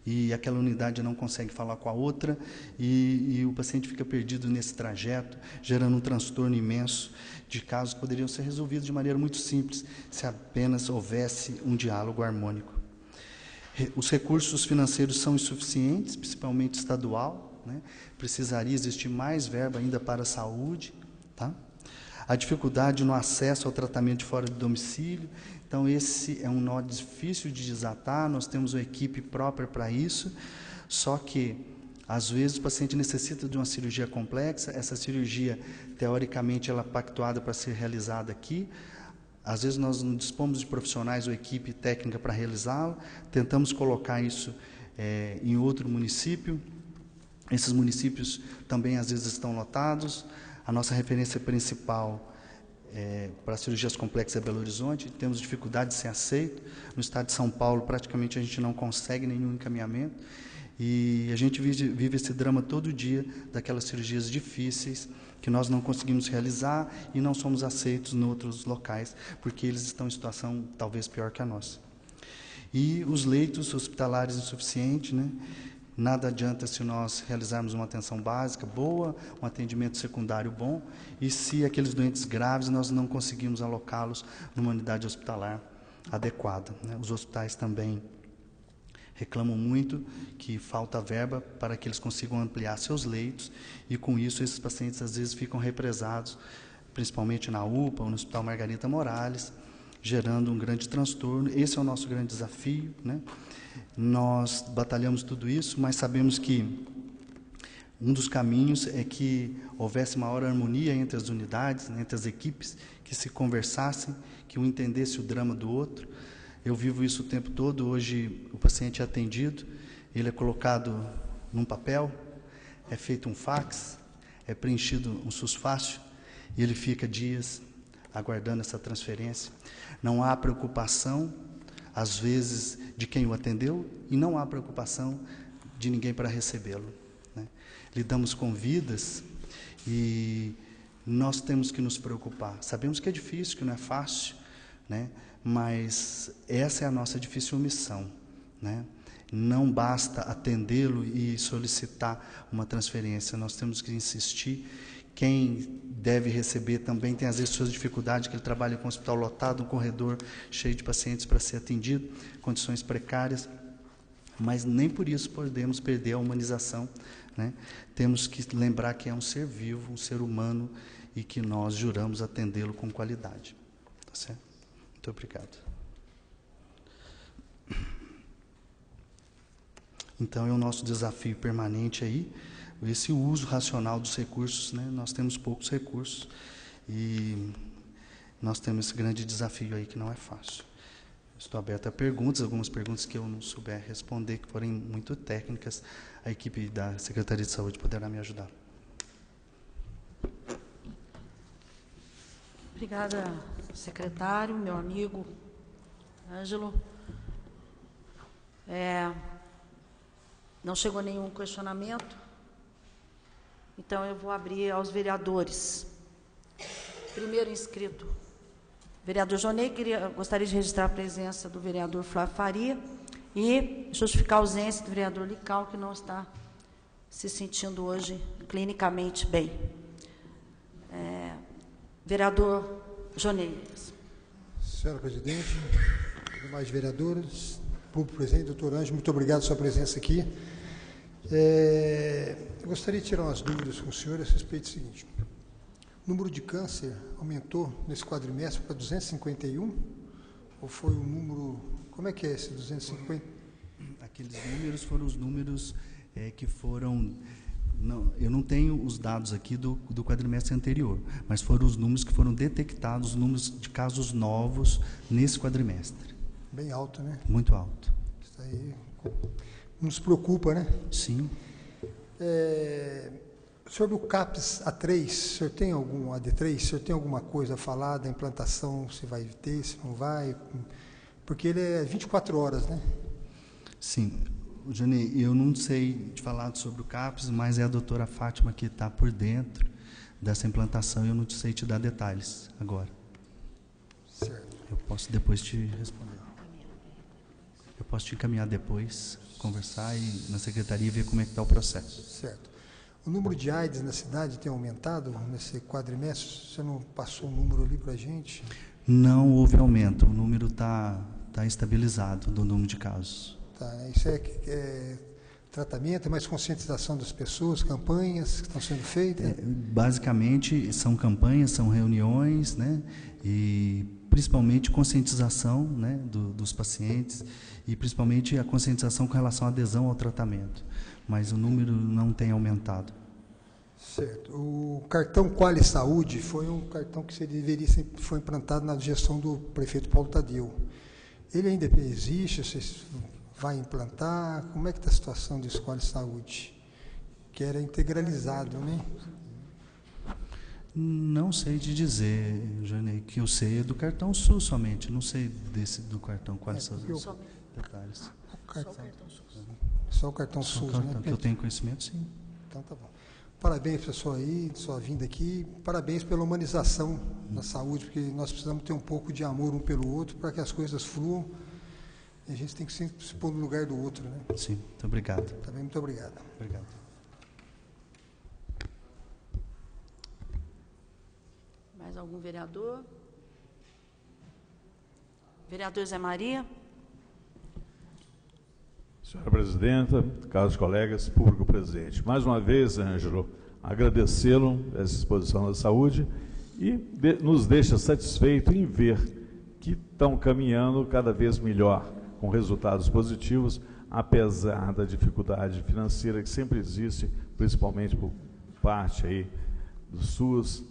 e aquela unidade não consegue falar com a outra e o paciente fica perdido nesse trajeto, gerando um transtorno imenso de casos que poderiam ser resolvidos de maneira muito simples, se apenas houvesse um diálogo harmônico. Os recursos financeiros são insuficientes, principalmente estadual, né? Precisaria existir mais verba ainda para a saúde, tá? A dificuldade no acesso ao tratamento de fora do domicílio. Então, esse é um nó difícil de desatar, nós temos uma equipe própria para isso, só que, às vezes, o paciente necessita de uma cirurgia complexa, essa cirurgia, teoricamente, ela é pactuada para ser realizada aqui, às vezes nós não dispomos de profissionais ou equipe técnica para realizá-la, tentamos colocar isso em outro município, esses municípios também, às vezes, estão lotados, a nossa referência principal para cirurgias complexas é Belo Horizonte, temos dificuldade de ser aceito. No estado de São Paulo, praticamente a gente não consegue nenhum encaminhamento. E a gente vive esse drama todo dia, daquelas cirurgias difíceis, que nós não conseguimos realizar e não somos aceitos em outros locais, porque eles estão em situação talvez pior que a nossa. E os leitos hospitalares insuficientes, né? Nada adianta se nós realizarmos uma atenção básica boa, um atendimento secundário bom, e se aqueles doentes graves nós não conseguimos alocá-los numa unidade hospitalar adequada, né? Os hospitais também reclamam muito que falta verba para que eles consigam ampliar seus leitos, e com isso esses pacientes às vezes ficam represados, principalmente na UPA ou no Hospital Margarita Morales, gerando um grande transtorno. Esse é o nosso grande desafio, né? Nós batalhamos tudo isso, mas sabemos que um dos caminhos é que houvesse maior harmonia entre as unidades, né, entre as equipes, que se conversassem, que um entendesse o drama do outro. Eu vivo isso o tempo todo. Hoje o paciente é atendido, ele é colocado num papel, é feito um fax, é preenchido um SUS-fácil, e ele fica dias aguardando essa transferência. Não há preocupação, às vezes, de quem o atendeu, e não há preocupação de ninguém para recebê-lo, né? Lidamos com vidas e nós temos que nos preocupar. Sabemos que é difícil, que não é fácil, né? Mas essa é a nossa difícil missão, né? Não basta atendê-lo e solicitar uma transferência, nós temos que insistir. Quem deve receber também tem, às vezes, suas dificuldades, que ele trabalha com um hospital lotado, um corredor cheio de pacientes para ser atendido, condições precárias, mas nem por isso podemos perder a humanização, né? Temos que lembrar que é um ser vivo, um ser humano, e que nós juramos atendê-lo com qualidade. Tá certo? Muito obrigado. Então, é o nosso desafio permanente aí, esse uso racional dos recursos, né? Nós temos poucos recursos e nós temos esse grande desafio aí que não é fácil. Estou aberto a perguntas, algumas perguntas que eu não souber responder, que forem muito técnicas, a equipe da Secretaria de Saúde poderá me ajudar. Obrigada, secretário, meu amigo Ângelo. Não chegou nenhum questionamento, então eu vou abrir aos vereadores. Primeiro inscrito, vereador Jonei, gostaria de registrar a presença do vereador Flávio Faria e justificar a ausência do vereador Lical, que não está se sentindo hoje clinicamente bem. Vereador Jonei. Senhora presidente, demais vereadores, público presente, doutor Ângelo, muito obrigado pela sua presença aqui. Eu gostaria de tirar umas dúvidas com o senhor a respeito do seguinte: o número de câncer aumentou nesse quadrimestre para 251? Ou foi um número... Como é que é esse 250? Aqueles números foram os números que foram... Não, eu não tenho os dados aqui do quadrimestre anterior, mas foram os números que foram detectados, os números de casos novos nesse quadrimestre. Bem alto, né? Muito alto. Isso aí nos preocupa, né? Sim. Sobre o CAPS A3, o senhor tem algum AD3? O senhor tem alguma coisa a falar da implantação, se vai ter, se não vai? Porque ele é 24 horas, né? Sim. Jane, eu não sei de falar sobre o CAPS, mas é a doutora Fátima que está por dentro dessa implantação e eu não sei te dar detalhes agora. Certo. Eu posso depois te responder. Eu posso te encaminhar depois, conversar e na secretaria ver como é que está o processo. Certo. O número de AIDS na cidade tem aumentado nesse quadrimestre? Você não passou um número ali para a gente? Não houve aumento, o número está estabilizado do número de casos. Tá, isso é tratamento, é mais conscientização das pessoas, campanhas que estão sendo feitas? Basicamente, são campanhas, são reuniões, né? E principalmente conscientização, né, dos pacientes e principalmente a conscientização com relação à adesão ao tratamento. Mas o número não tem aumentado. Certo. O cartão Quali Saúde foi um cartão que foi implantado na gestão do prefeito Paulo Tadeu. Ele ainda existe? Vocês vai implantar? Como é que está a situação do Quali Saúde? Que era integralizado, né? Não sei te dizer, Janei, que eu sei é do cartão SUS somente, não sei do cartão Quali Saúde. Detalhes. Só o cartão Só SUS, o cartão, né? que eu tenho conhecimento, sim. Então tá bom. Parabéns, pessoal, aí, sua vinda aqui. Parabéns pela humanização da saúde, porque nós precisamos ter um pouco de amor um pelo outro para que as coisas fluam. E a gente tem que sempre se pôr no lugar do outro, né? Sim, muito obrigado. Tá bem, muito obrigado. Obrigado. Mais algum vereador? Vereador Zé Maria. Senhora presidenta, caros colegas, público presente. Mais uma vez, Ângelo, agradecê-lo essa exposição da saúde e nos deixa satisfeito em ver que estão caminhando cada vez melhor, com resultados positivos, apesar da dificuldade financeira que sempre existe, principalmente por parte aí do SUS,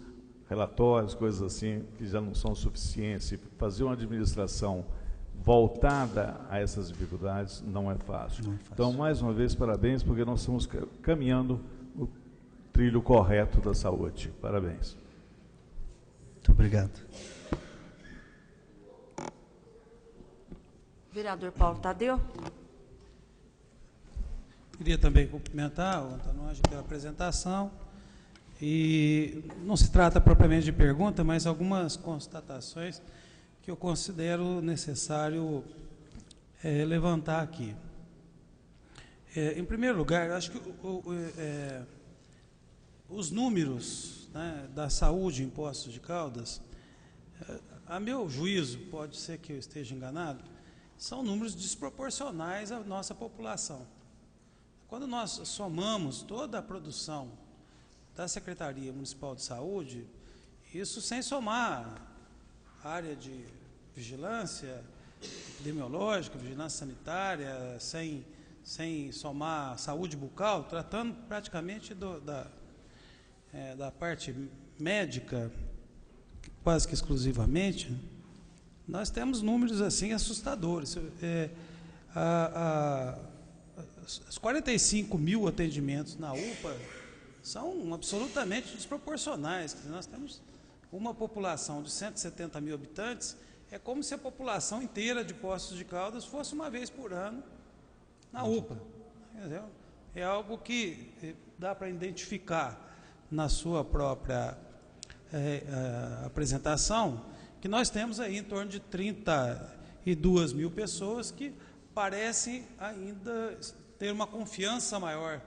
relatórios, coisas assim, que já não são suficientes. E fazer uma administração voltada a essas dificuldades não é fácil. Não é fácil. Então, mais uma vez, parabéns, porque nós estamos caminhando no trilho correto da saúde. Parabéns. Muito obrigado. Vereador Paulo Tadeu. Queria também cumprimentar o Antônio Ângelo pela apresentação. E não se trata propriamente de pergunta, mas algumas constatações que eu considero necessário levantar aqui. Em primeiro lugar, acho que os números, né, da saúde em Poços de Caldas, a meu juízo, pode ser que eu esteja enganado, são números desproporcionais à nossa população. Quando nós somamos toda a produção da Secretaria Municipal de Saúde, isso sem somar a área de vigilância epidemiológica, vigilância sanitária, sem somar saúde bucal, tratando praticamente da parte médica, quase que exclusivamente, nós temos números assim assustadores. Os 45 mil atendimentos na UPA são absolutamente desproporcionais. Quer dizer, nós temos uma população de 170 mil habitantes, é como se a população inteira de Poços de Caldas fosse uma vez por ano na UPA. Entendeu? É algo que dá para identificar na sua própria apresentação, que nós temos aí em torno de 32 mil pessoas que parecem ainda ter uma confiança maior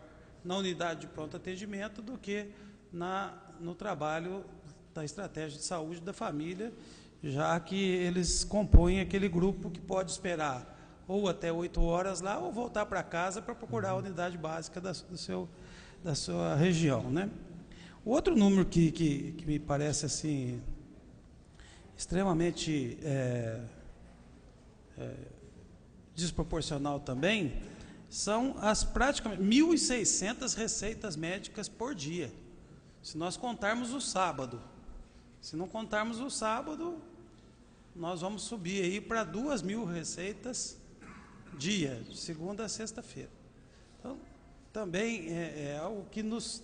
na unidade de pronto atendimento do que no trabalho da estratégia de saúde da família, já que eles compõem aquele grupo que pode esperar ou até 8 horas lá, ou voltar para casa para procurar a unidade básica da sua região, né? O outro número que me parece assim extremamente desproporcional também são as praticamente 1.600 receitas médicas por dia, se nós contarmos o sábado. Se não contarmos o sábado, nós vamos subir aí para 2.000 receitas dia, de segunda a sexta-feira. Então, também é algo que nos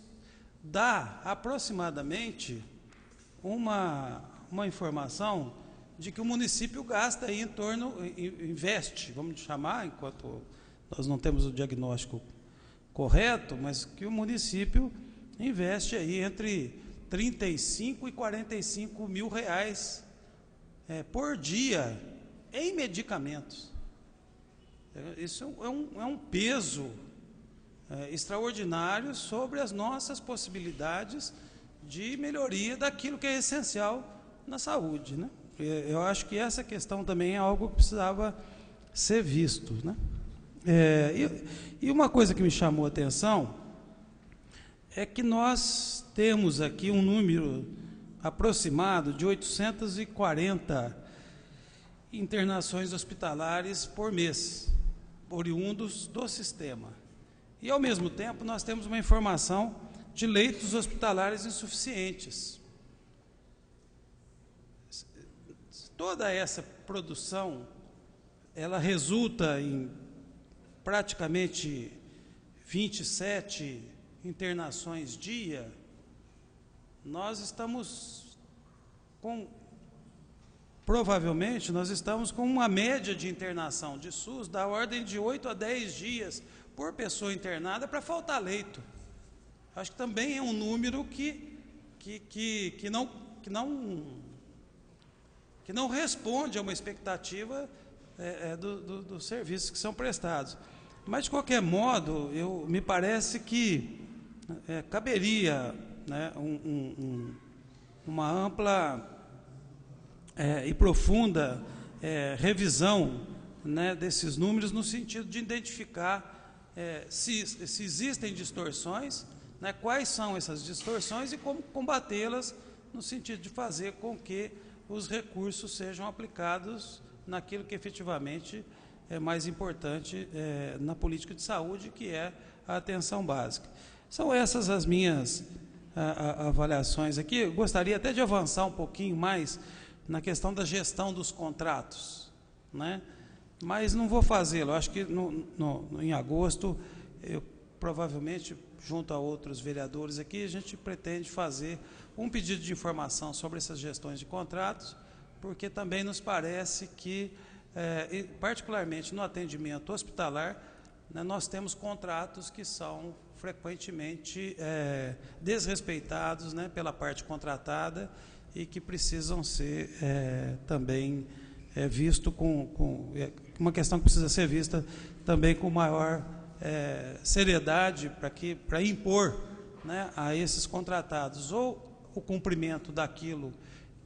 dá aproximadamente uma informação de que o município gasta aí investe, vamos chamar, enquanto nós não temos o diagnóstico correto, mas que o município investe aí entre 35 e 45 mil reais por dia em medicamentos. Isso é um peso extraordinário sobre as nossas possibilidades de melhoria daquilo que é essencial na saúde, né? Eu acho que essa questão também é algo que precisava ser visto, né? E uma coisa que me chamou a atenção é que nós temos aqui um número aproximado de 840 internações hospitalares por mês, oriundos do sistema. E, ao mesmo tempo, nós temos uma informação de leitos hospitalares insuficientes. Toda essa produção, ela resulta em praticamente 27 internações dia. Nós estamos provavelmente nós estamos com uma média de internação de SUS da ordem de 8 a 10 dias por pessoa internada para faltar leito. Acho que também é um número que não responde a uma expectativa dos serviços que são prestados. Mas, de qualquer modo, me parece que caberia, né, uma ampla e profunda revisão, né, desses números, no sentido de identificar se existem distorções, né, quais são essas distorções e como combatê-las, no sentido de fazer com que os recursos sejam aplicados naquilo que efetivamente é mais importante na política de saúde, que é a atenção básica. São essas as minhas avaliações aqui. Eu gostaria até de avançar um pouquinho mais na questão da gestão dos contratos, né? Mas não vou fazê-lo. Acho que em agosto, eu provavelmente, junto a outros vereadores aqui, a gente pretende fazer um pedido de informação sobre essas gestões de contratos, porque também nos parece que, particularmente no atendimento hospitalar, né, nós temos contratos que são frequentemente desrespeitados, né, pela parte contratada, e que precisam ser também visto uma questão que precisa ser vista também com maior seriedade, para impor, né, a esses contratados ou o cumprimento daquilo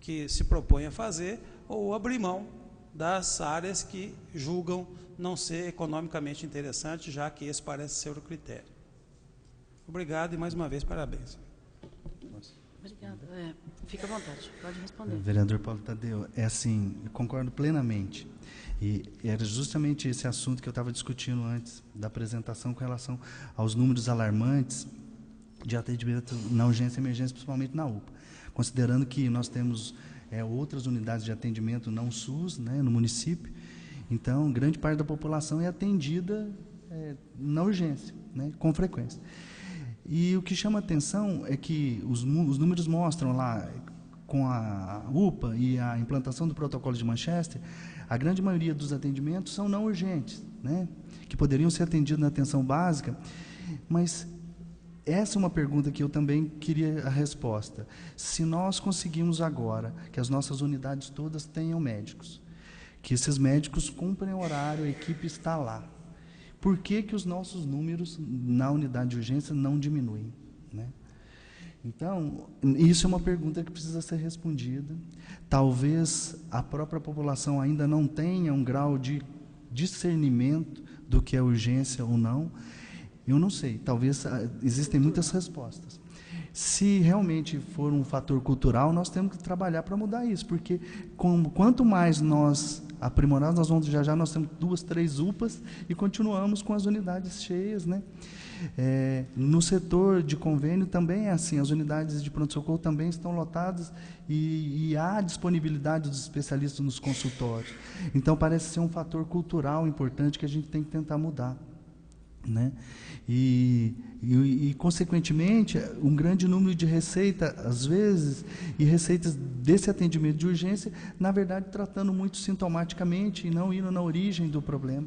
que se propõe a fazer, ou abrir mão das áreas que julgam não ser economicamente interessante, já que esse parece ser o critério. Obrigado e, mais uma vez, parabéns. Obrigada. Fica à vontade, pode responder. Vereador Paulo Tadeu, assim, eu concordo plenamente. E era justamente esse assunto que eu estava discutindo antes da apresentação, com relação aos números alarmantes de atendimento na urgência e emergência, principalmente na UPA. Considerando que nós temos outras unidades de atendimento não SUS, né, no município. Então, grande parte da população é atendida na urgência, né, com frequência. E o que chama atenção é que os números mostram lá, com a UPA e a implantação do protocolo de Manchester, a grande maioria dos atendimentos são não urgentes, né, que poderiam ser atendidos na atenção básica, mas essa é uma pergunta que eu também queria a resposta. Se nós conseguimos agora que as nossas unidades todas tenham médicos, que esses médicos cumprem o horário, a equipe está lá, por que que os nossos números na unidade de urgência não diminuem, né? Então, isso é uma pergunta que precisa ser respondida. Talvez a própria população ainda não tenha um grau de discernimento do que é urgência ou não. Eu não sei, talvez existem muitas respostas. Se realmente for um fator cultural, nós temos que trabalhar para mudar isso, porque quanto mais nós aprimorarmos, nós vamos já nós temos 2, 3 UPAs e continuamos com as unidades cheias, né? No setor de convênio também é assim, as unidades de pronto-socorro também estão lotadas e há disponibilidade dos especialistas nos consultórios. Então, parece ser um fator cultural importante que a gente tem que tentar mudar, né? E consequentemente, um grande número de receita, às vezes, e receitas desse atendimento de urgência, na verdade, tratando muito sintomaticamente e não indo na origem do problema.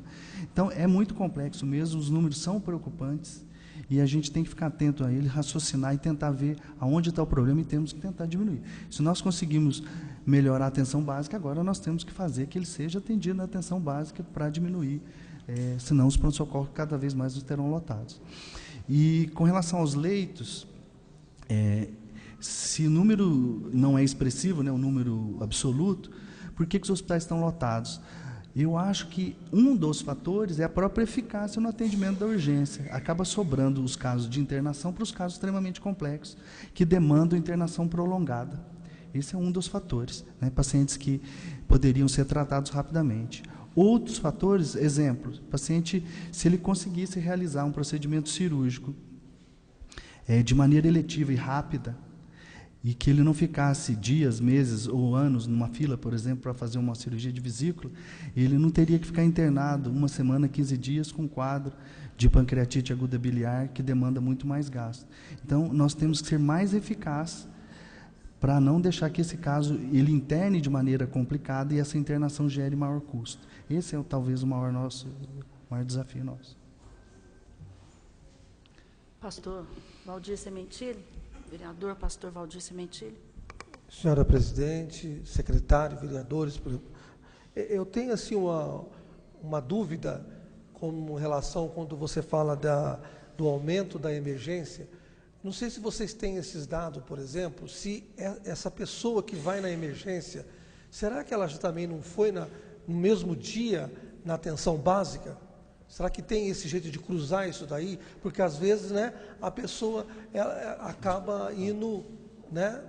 Então, é muito complexo mesmo, os números são preocupantes e a gente tem que ficar atento a ele, raciocinar e tentar ver aonde está o problema e temos que tentar diminuir. Se nós conseguimos melhorar a atenção básica, agora nós temos que fazer que ele seja atendido na atenção básica para diminuir, senão os pronto-socorros cada vez mais estarão lotados. E com relação aos leitos, se o número não é expressivo, né, o número absoluto, por que os hospitais estão lotados? Eu acho que um dos fatores é a própria eficácia no atendimento da urgência. Acaba sobrando os casos de internação para os casos extremamente complexos, que demandam internação prolongada. Esse é um dos fatores, né, pacientes que poderiam ser tratados rapidamente. Outros fatores, exemplos, o paciente, se ele conseguisse realizar um procedimento cirúrgico de maneira eletiva e rápida, e que ele não ficasse dias, meses ou anos numa fila, por exemplo, para fazer uma cirurgia de vesícula, ele não teria que ficar internado 1 semana, 15 dias com um quadro de pancreatite aguda biliar, que demanda muito mais gasto. Então, nós temos que ser mais eficazes para não deixar que esse caso ele interne de maneira complicada e essa internação gere maior custo. Esse é talvez o maior desafio nosso. Pastor Valdir Sementilli, vereador pastor Valdir Sementilli. Senhora presidente, secretário, vereadores, eu tenho assim uma dúvida com relação quando você fala do aumento da emergência. Não sei se vocês têm esses dados, por exemplo, se essa pessoa que vai na emergência, será que ela também não foi no mesmo dia na atenção básica? Será que tem esse jeito de cruzar isso daí? Porque às vezes, né, a pessoa ela acaba indo, né,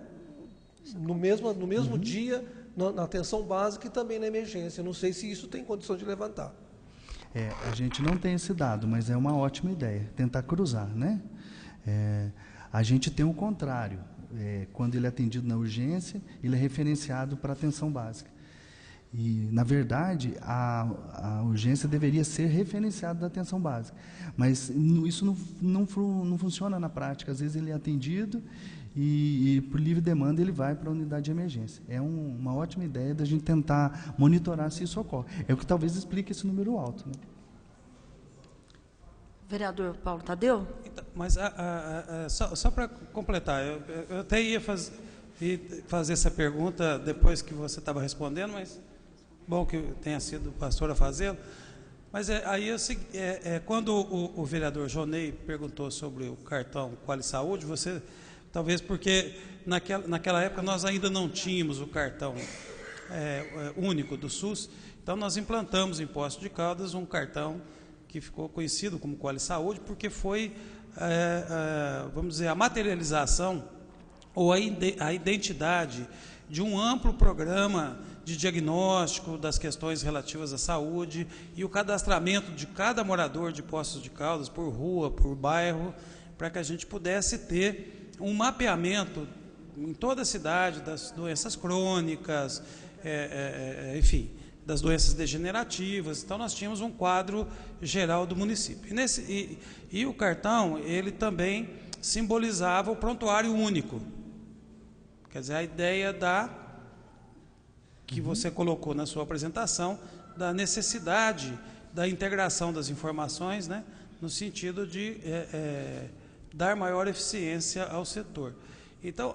no mesmo dia na atenção básica e também na emergência. Não sei se isso tem condição de levantar. A gente não tem esse dado, mas é uma ótima ideia, tentar cruzar, né? A gente tem o contrário, quando ele é atendido na urgência, ele é referenciado para a atenção básica. E, na verdade, a urgência deveria ser referenciada da atenção básica, mas isso não funciona na prática. Às vezes ele é atendido e por livre demanda, ele vai para a unidade de emergência. É uma ótima ideia da gente tentar monitorar se isso ocorre. É o que talvez explique esse número alto, né? Vereador Paulo Tadeu? Então, mas só para completar, eu até ia fazer essa pergunta depois que você estava respondendo, mas bom que tenha sido o pastor a fazê-lo. Mas quando o vereador Jonei perguntou sobre o cartão Quali Saúde, você, talvez porque naquela época nós ainda não tínhamos o cartão único do SUS, então nós implantamos em Poços de Caldas um cartão que ficou conhecido como Quali Saúde, porque foi, vamos dizer, a materialização ou a identidade de um amplo programa de diagnóstico das questões relativas à saúde e o cadastramento de cada morador de Poços de Caldas, por rua, por bairro, para que a gente pudesse ter um mapeamento em toda a cidade, das doenças crônicas, enfim, das doenças degenerativas. Então, nós tínhamos um quadro geral do município. E o cartão, ele também simbolizava o prontuário único. Quer dizer, a ideia que você colocou na sua apresentação, da necessidade da integração das informações, né, no sentido de dar maior eficiência ao setor. Então,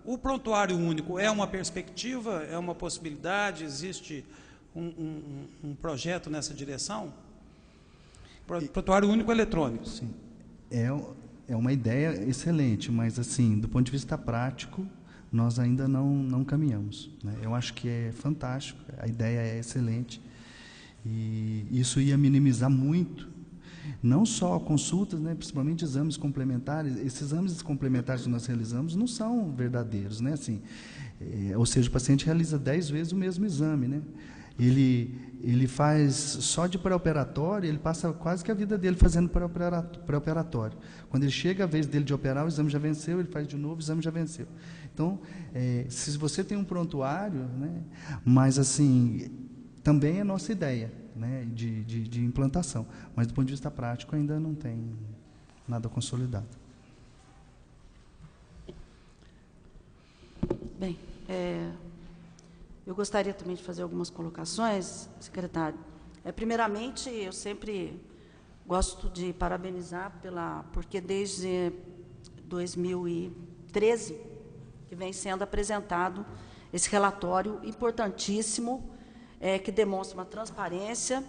o prontuário único é uma perspectiva, é uma possibilidade, existe um projeto nessa direção? Prontuário único eletrônico. Sim. É uma ideia excelente, mas, assim, do ponto de vista prático, nós ainda não caminhamos, né? Eu acho que é fantástico, a ideia é excelente, e isso ia minimizar muito, não só consultas, né, principalmente exames complementares. Esses exames complementares que nós realizamos não são verdadeiros, né? Assim, ou seja, o paciente realiza 10 vezes o mesmo exame, né? Ele faz só de pré-operatório, ele passa quase que a vida dele fazendo pré-operatório. Quando ele chega a vez dele de operar, o exame já venceu, ele faz de novo, o exame já venceu. Então, se você tem um prontuário, né, mas, assim, também é nossa ideia, né, de implantação, mas do ponto de vista prático ainda não tem nada consolidado. Bem, eu gostaria também de fazer algumas colocações, secretário. Primeiramente, eu sempre gosto de parabenizar porque desde 2013 que vem sendo apresentado esse relatório importantíssimo, que demonstra uma transparência,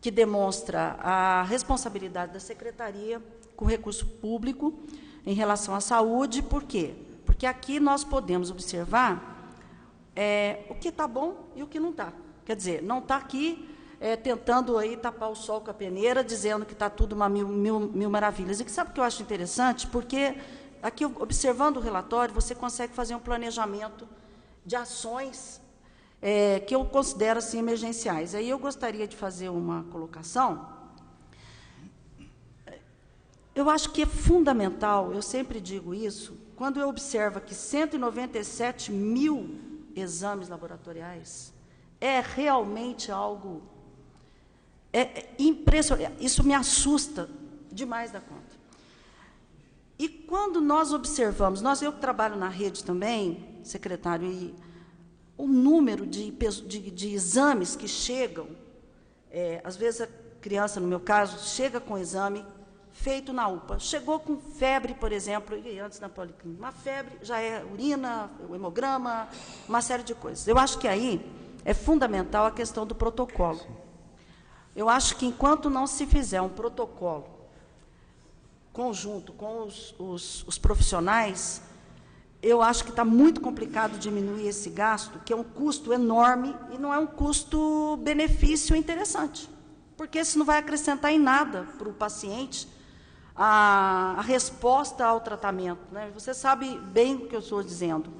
que demonstra a responsabilidade da Secretaria com o recurso público em relação à saúde. Por quê? Porque aqui nós podemos observar o que está bom e o que não está. Quer dizer, não está aqui tentando aí tapar o sol com a peneira, dizendo que está tudo uma mil maravilhas. E que sabe o que eu acho interessante? Porque aqui, observando o relatório, você consegue fazer um planejamento de ações que eu considero assim emergenciais. Aí eu gostaria de fazer uma colocação. Eu acho que é fundamental, eu sempre digo isso, quando eu observo que 197 mil exames laboratoriais, é realmente algo impressionante. Isso me assusta demais da conta. E quando nós observamos, eu que trabalho na rede também, secretário, e o número de exames que chegam, às vezes a criança, no meu caso, chega com exame feito na UPA, chegou com febre, por exemplo, e antes na policlínica, uma febre, já é urina, o hemograma, uma série de coisas. Eu acho que aí é fundamental a questão do protocolo. Eu acho que enquanto não se fizer um protocolo conjunto com os profissionais, eu acho que está muito complicado diminuir esse gasto, que é um custo enorme e não é um custo-benefício interessante, porque isso não vai acrescentar em nada para o paciente a resposta ao tratamento, né? Você sabe bem o que eu estou dizendo.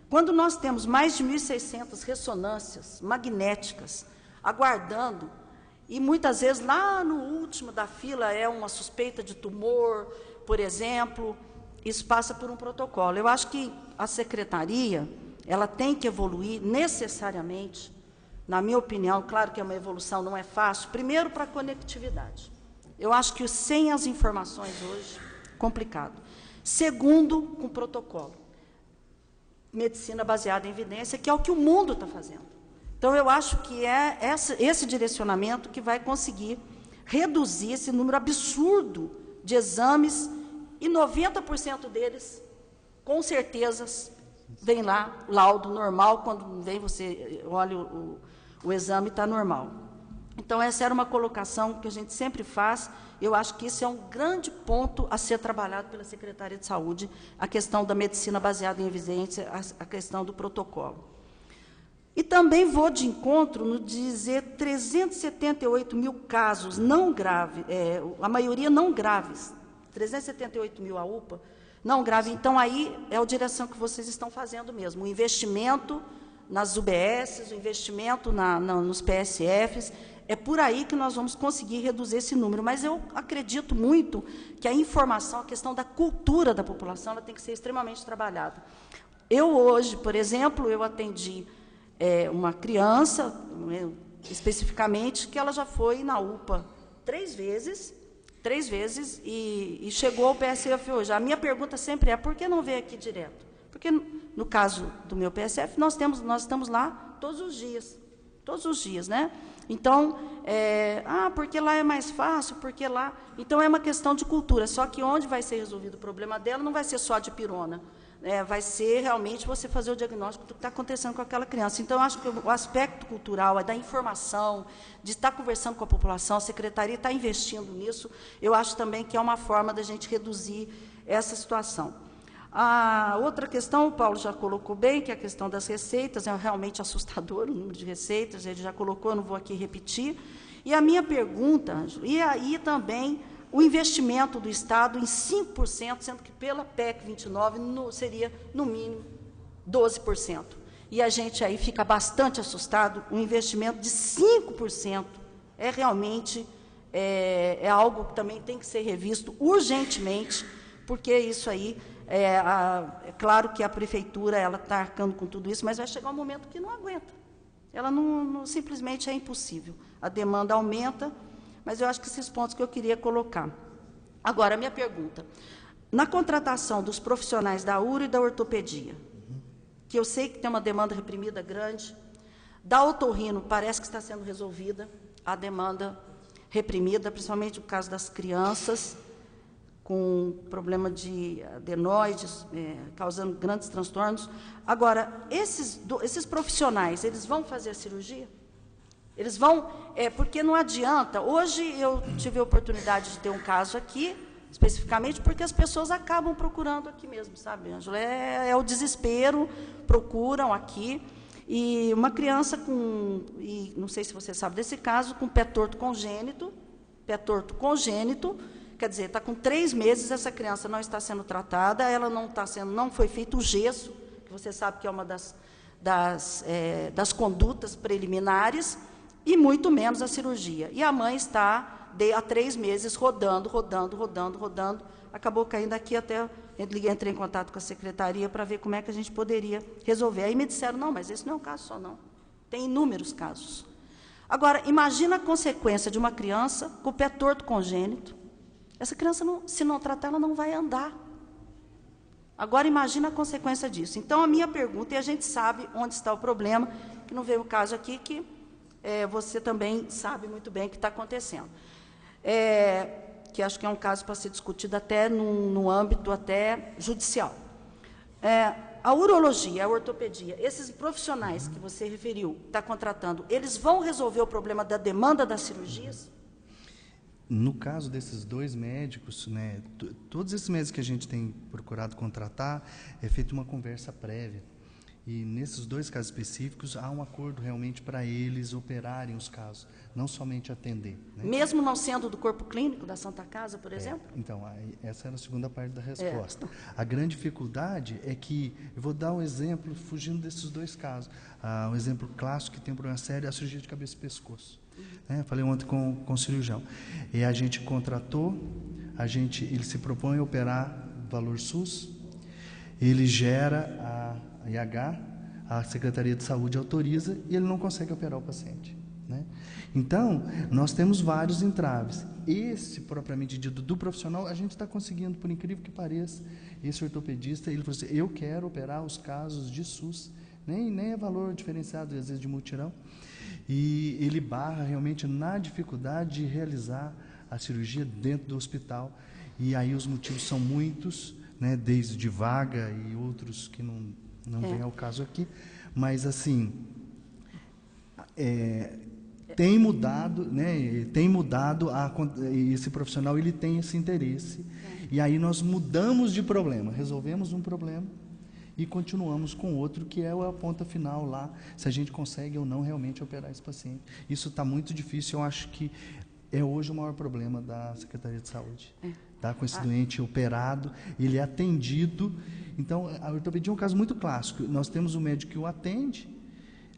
Quando nós temos mais de 1.600 ressonâncias magnéticas aguardando, e muitas vezes lá no último da fila é uma suspeita de tumor, por exemplo, isso passa por um protocolo. Eu acho que a secretaria, ela tem que evoluir necessariamente, na minha opinião, claro que é uma evolução, não é fácil, primeiro para a conectividade. Eu acho que sem as informações hoje, complicado. Segundo, com protocolo. Medicina baseada em evidência, que é o que o mundo está fazendo. Então, eu acho que é esse direcionamento que vai conseguir reduzir esse número absurdo de exames, e 90% deles, com certeza, vem lá, laudo normal, quando vem você olha o exame, está normal. Então, essa era uma colocação que a gente sempre faz. Eu acho que isso é um grande ponto a ser trabalhado pela Secretaria de Saúde, a questão da medicina baseada em evidência, a questão do protocolo. E também vou de encontro no dizer 378 mil casos não graves, a maioria não graves, 378 mil a UPA, não grave. Então, aí é a direção que vocês estão fazendo mesmo, o investimento nas UBSs, o investimento nos PSFs, É por aí que nós vamos conseguir reduzir esse número. Mas eu acredito muito que a informação, a questão da cultura da população, ela tem que ser extremamente trabalhada. Eu hoje, por exemplo, eu atendi uma criança, especificamente, que ela já foi na UPA 3 vezes, e chegou ao PSF hoje. A minha pergunta sempre é, por que não veio aqui direto? Porque, no caso do meu PSF, nós estamos lá todos os dias, né? Então, porque lá é mais fácil, porque lá... Então, é uma questão de cultura, só que onde vai ser resolvido o problema dela não vai ser só a dipirona, vai ser realmente você fazer o diagnóstico do que está acontecendo com aquela criança. Então, eu acho que o aspecto cultural, da informação, de estar conversando com a população, a secretaria está investindo nisso, eu acho também que é uma forma da gente reduzir essa situação. A outra questão, o Paulo já colocou bem, que é a questão das receitas, é realmente assustador o número de receitas, ele já colocou, eu não vou aqui repetir. E a minha pergunta, Ângelo, e aí também o investimento do Estado em 5%, sendo que pela PEC 29 seria, no mínimo, 12%. E a gente aí fica bastante assustado, um investimento de 5% realmente algo que também tem que ser revisto urgentemente, porque isso aí, é claro que a prefeitura está arcando com tudo isso, mas vai chegar um momento que não aguenta. Ela simplesmente é impossível. A demanda aumenta, mas eu acho que esses pontos que eu queria colocar. Agora, a minha pergunta. Na contratação dos profissionais da uro e da ortopedia, que eu sei que tem uma demanda reprimida grande, da otorrino parece que está sendo resolvida a demanda reprimida, principalmente no caso das crianças, com problema de adenoides, causando grandes transtornos. Agora, esses profissionais, eles vão fazer a cirurgia? Eles vão, porque não adianta. Hoje eu tive a oportunidade de ter um caso aqui, especificamente, porque as pessoas acabam procurando aqui mesmo, sabe, Ângelo? É o desespero, procuram aqui. E uma criança e não sei se você sabe desse caso, com pé torto congênito, quer dizer, está com 3 meses, essa criança não está sendo tratada, ela não foi feito o gesso, que você sabe que é uma das condutas preliminares, e muito menos a cirurgia. E a mãe está há 3 meses rodando, acabou caindo aqui até, entrei em contato com a secretaria para ver como é que a gente poderia resolver. Aí me disseram, não, mas esse não é um caso só, não. Tem inúmeros casos. Agora, imagina a consequência de uma criança com o pé torto congênito. Essa criança, se não tratar, ela não vai andar. Agora, imagina a consequência disso. Então, a minha pergunta, e a gente sabe onde está o problema, que não veio o caso aqui, que você também sabe muito bem o que está acontecendo. Que acho que é um caso para ser discutido até no âmbito até judicial. A urologia, a ortopedia, esses profissionais que você referiu, está contratando, eles vão resolver o problema da demanda das cirurgias? No caso desses 2 médicos, né, todos esses médicos que a gente tem procurado contratar, é feita uma conversa prévia. E nesses 2 casos específicos, há um acordo realmente para eles operarem os casos, não somente atender. Né? Mesmo não sendo do corpo clínico da Santa Casa, por exemplo? Então, essa era a segunda parte da resposta. A grande dificuldade é que, eu vou dar um exemplo, fugindo desses 2 casos. Um exemplo clássico que tem um problema sério é a cirurgia de cabeça e pescoço. Falei ontem com o cirurgião. E a gente contratou, ele se propõe a operar valor SUS, ele gera a IH, a Secretaria de Saúde autoriza e ele não consegue operar o paciente. Né? Então, nós temos vários entraves. Esse, propriamente dito, do profissional, a gente está conseguindo, por incrível que pareça, esse ortopedista, ele falou assim, eu quero operar os casos de SUS, nem é valor diferenciado, às vezes, de mutirão, e ele barra realmente na dificuldade de realizar a cirurgia dentro do hospital, e aí os motivos são muitos, né, desde vaga e outros que não vem ao caso aqui, mas assim, tem mudado, né, esse profissional ele tem esse interesse, e aí nós mudamos de problema, resolvemos um problema, e continuamos com outro, que é a ponta final lá, se a gente consegue ou não realmente operar esse paciente. Isso está muito difícil, eu acho que é hoje o maior problema da Secretaria de Saúde. Tá? Com esse doente operado, ele é atendido. Então, a ortopedia é um caso muito clássico. Nós temos um médico que o atende,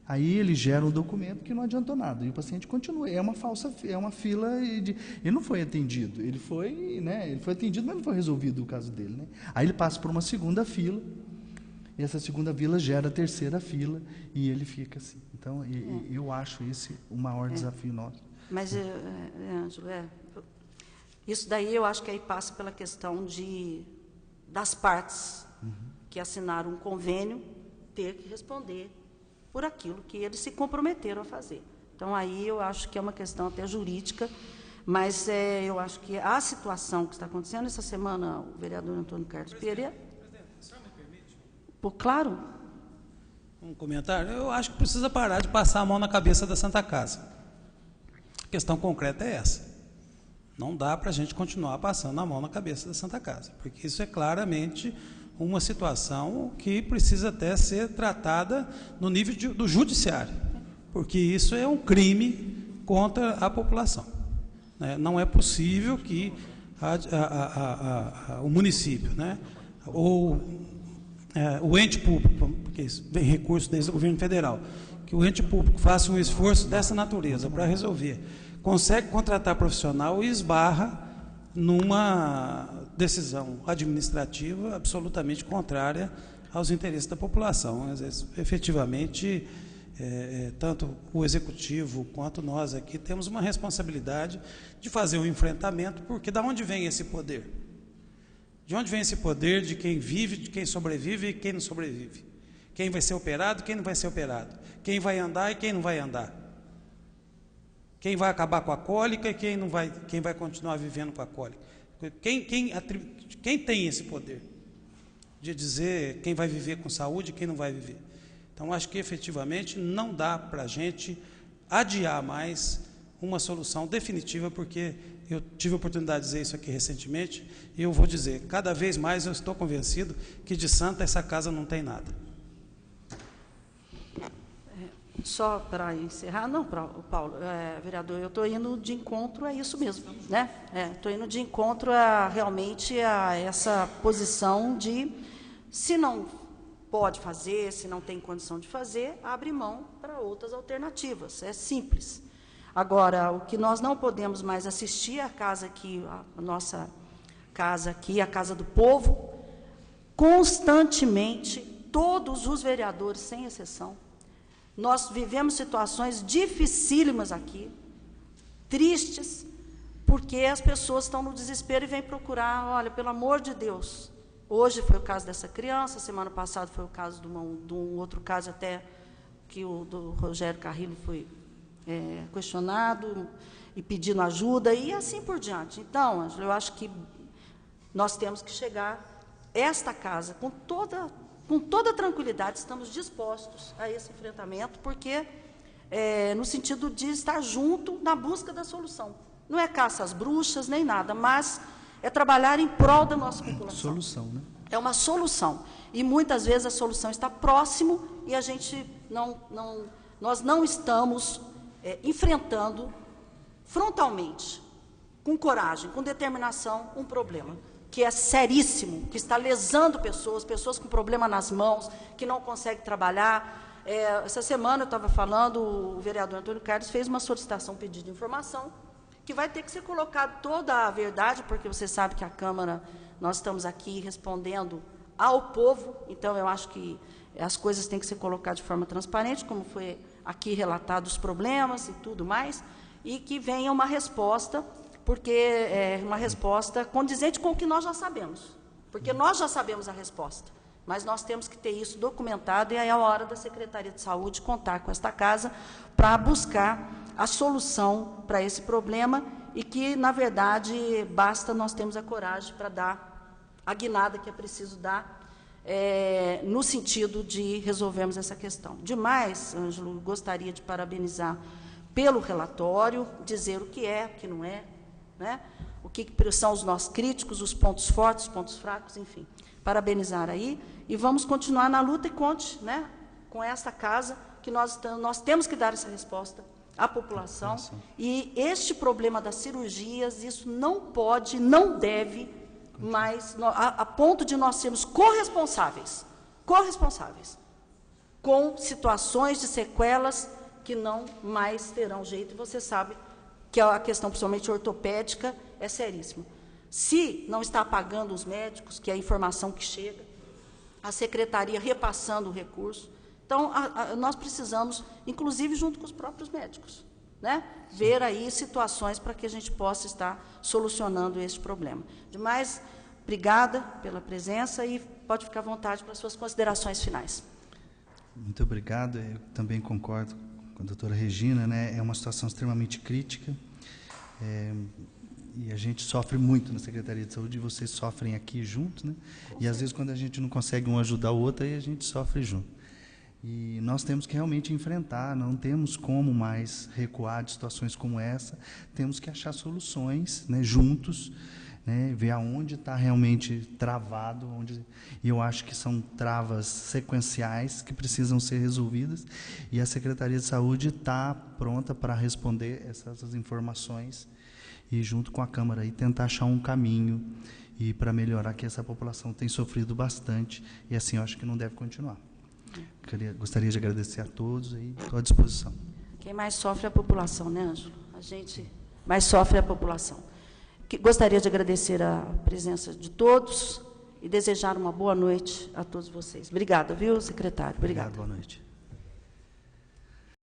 Aí ele gera um documento que não adiantou nada, e o paciente continua. É uma fila, ele não foi atendido, ele foi atendido, mas não foi resolvido o caso dele, né? Aí ele passa por uma segunda fila, e essa segunda fila gera a terceira fila, e ele fica assim. Então, eu acho esse o maior desafio nosso. Mas, Ângelo, isso daí eu acho que aí passa pela questão das partes que assinaram um convênio ter que responder por aquilo que eles se comprometeram a fazer. Então, aí eu acho que é uma questão até jurídica, mas eu acho que a situação que está acontecendo essa semana, o vereador Antônio Carlos Pereira... Presidente, o senhor me permite? Claro. Um comentário? Eu acho que precisa parar de passar a mão na cabeça da Santa Casa. A questão concreta é essa. Não dá para a gente continuar passando a mão na cabeça da Santa Casa, porque isso é claramente uma situação que precisa até ser tratada no nível do judiciário, porque isso é um crime contra a população. Né? Não é possível que o município, né, ou o ente público, porque isso vem recurso desde o governo federal, que o ente público faça um esforço dessa natureza para resolver, consegue contratar profissional e esbarra numa decisão administrativa absolutamente contrária aos interesses da população. Às vezes, efetivamente, tanto o executivo quanto nós aqui temos uma responsabilidade de fazer um enfrentamento, porque da onde vem esse poder? De onde vem esse poder de quem vive, de quem sobrevive e quem não sobrevive? Quem vai ser operado, quem não vai ser operado? Quem vai andar e quem não vai andar? Quem vai acabar com a cólica e quem vai continuar vivendo com a cólica? Quem tem esse poder de dizer quem vai viver com saúde e quem não vai viver? Então, acho que efetivamente não dá para a gente adiar mais uma solução definitiva, porque eu tive a oportunidade de dizer isso aqui recentemente, e eu vou dizer, cada vez mais eu estou convencido que de santa essa casa não tem nada. Só para encerrar, não, Paulo, vereador, eu estou indo de encontro a isso mesmo, né? Estou indo de encontro realmente a essa posição de, se não pode fazer, se não tem condição de fazer, abre mão para outras alternativas, é simples. Agora, o que nós não podemos mais assistir, a casa aqui, a nossa casa aqui, a Casa do Povo, constantemente, todos os vereadores, sem exceção, nós vivemos situações dificílimas aqui, tristes, porque as pessoas estão no desespero e vêm procurar, olha, pelo amor de Deus. Hoje foi o caso dessa criança, semana passada foi o caso de um outro caso até, que o do Rogério Carrillo foi questionado e pedindo ajuda, e assim por diante. Então, Ângelo, eu acho que nós temos que chegar, esta casa, com toda tranquilidade, estamos dispostos a esse enfrentamento, porque no sentido de estar junto na busca da solução. Não é caça às bruxas, nem nada, mas é trabalhar em prol da nossa população. Solução, né? É uma solução. E muitas vezes a solução está próximo e a gente nós não estamos enfrentando frontalmente, com coragem, com determinação, um problema que é seríssimo, que está lesando pessoas com problema nas mãos, que não conseguem trabalhar. Essa semana eu estava falando, o vereador Antônio Carlos fez uma solicitação, pedido de informação, que vai ter que ser colocado toda a verdade, porque você sabe que a Câmara, nós estamos aqui respondendo ao povo, então eu acho que as coisas têm que ser colocadas de forma transparente, como foi aqui relatado os problemas e tudo mais, e que venha uma resposta, porque é uma resposta condizente com o que nós já sabemos, porque nós já sabemos a resposta, mas nós temos que ter isso documentado, e aí é a hora da Secretaria de Saúde contar com esta casa para buscar a solução para esse problema, e que, na verdade, basta nós termos a coragem para dar a guinada que é preciso dar, no sentido de resolvermos essa questão. Demais, Ângelo, gostaria de parabenizar pelo relatório, dizer o que é, o que não é, né? O que são os nossos críticos, os pontos fortes, os pontos fracos, enfim. Parabenizar aí, e vamos continuar na luta, e conte, né, com esta casa, que nós temos que dar essa resposta à população. E este problema das cirurgias, isso não pode, não deve, mas a ponto de nós sermos corresponsáveis com situações de sequelas que não mais terão jeito. E você sabe que a questão, principalmente ortopédica, é seríssima. Se não está pagando os médicos, que é a informação que chega, a secretaria repassando o recurso. Então, nós precisamos, inclusive junto com os próprios médicos, né, ver aí situações para que a gente possa estar solucionando esse problema. Demais, obrigada pela presença e pode ficar à vontade para as suas considerações finais. Muito obrigado. Eu também concordo com a doutora Regina, né? É uma situação extremamente crítica. E a gente sofre muito na Secretaria de Saúde, e vocês sofrem aqui junto, né? E às vezes, quando a gente não consegue um ajudar o outro, aí a gente sofre junto. E nós temos que realmente enfrentar, não temos como mais recuar de situações como essa, temos que achar soluções, né, juntos, né, ver aonde está realmente travado, e eu acho que são travas sequenciais que precisam ser resolvidas, e a Secretaria de Saúde está pronta para responder essas informações, e junto com a Câmara aí tentar achar um caminho e para melhorar, que essa população tem sofrido bastante, e assim eu acho que não deve continuar. Gostaria de agradecer a todos e estou à disposição. Quem mais sofre é a população, né, Ângelo? A gente mais sofre é a população. Gostaria de agradecer a presença de todos e desejar uma boa noite a todos vocês. Obrigada, viu, secretário? Obrigada. Obrigado, boa noite.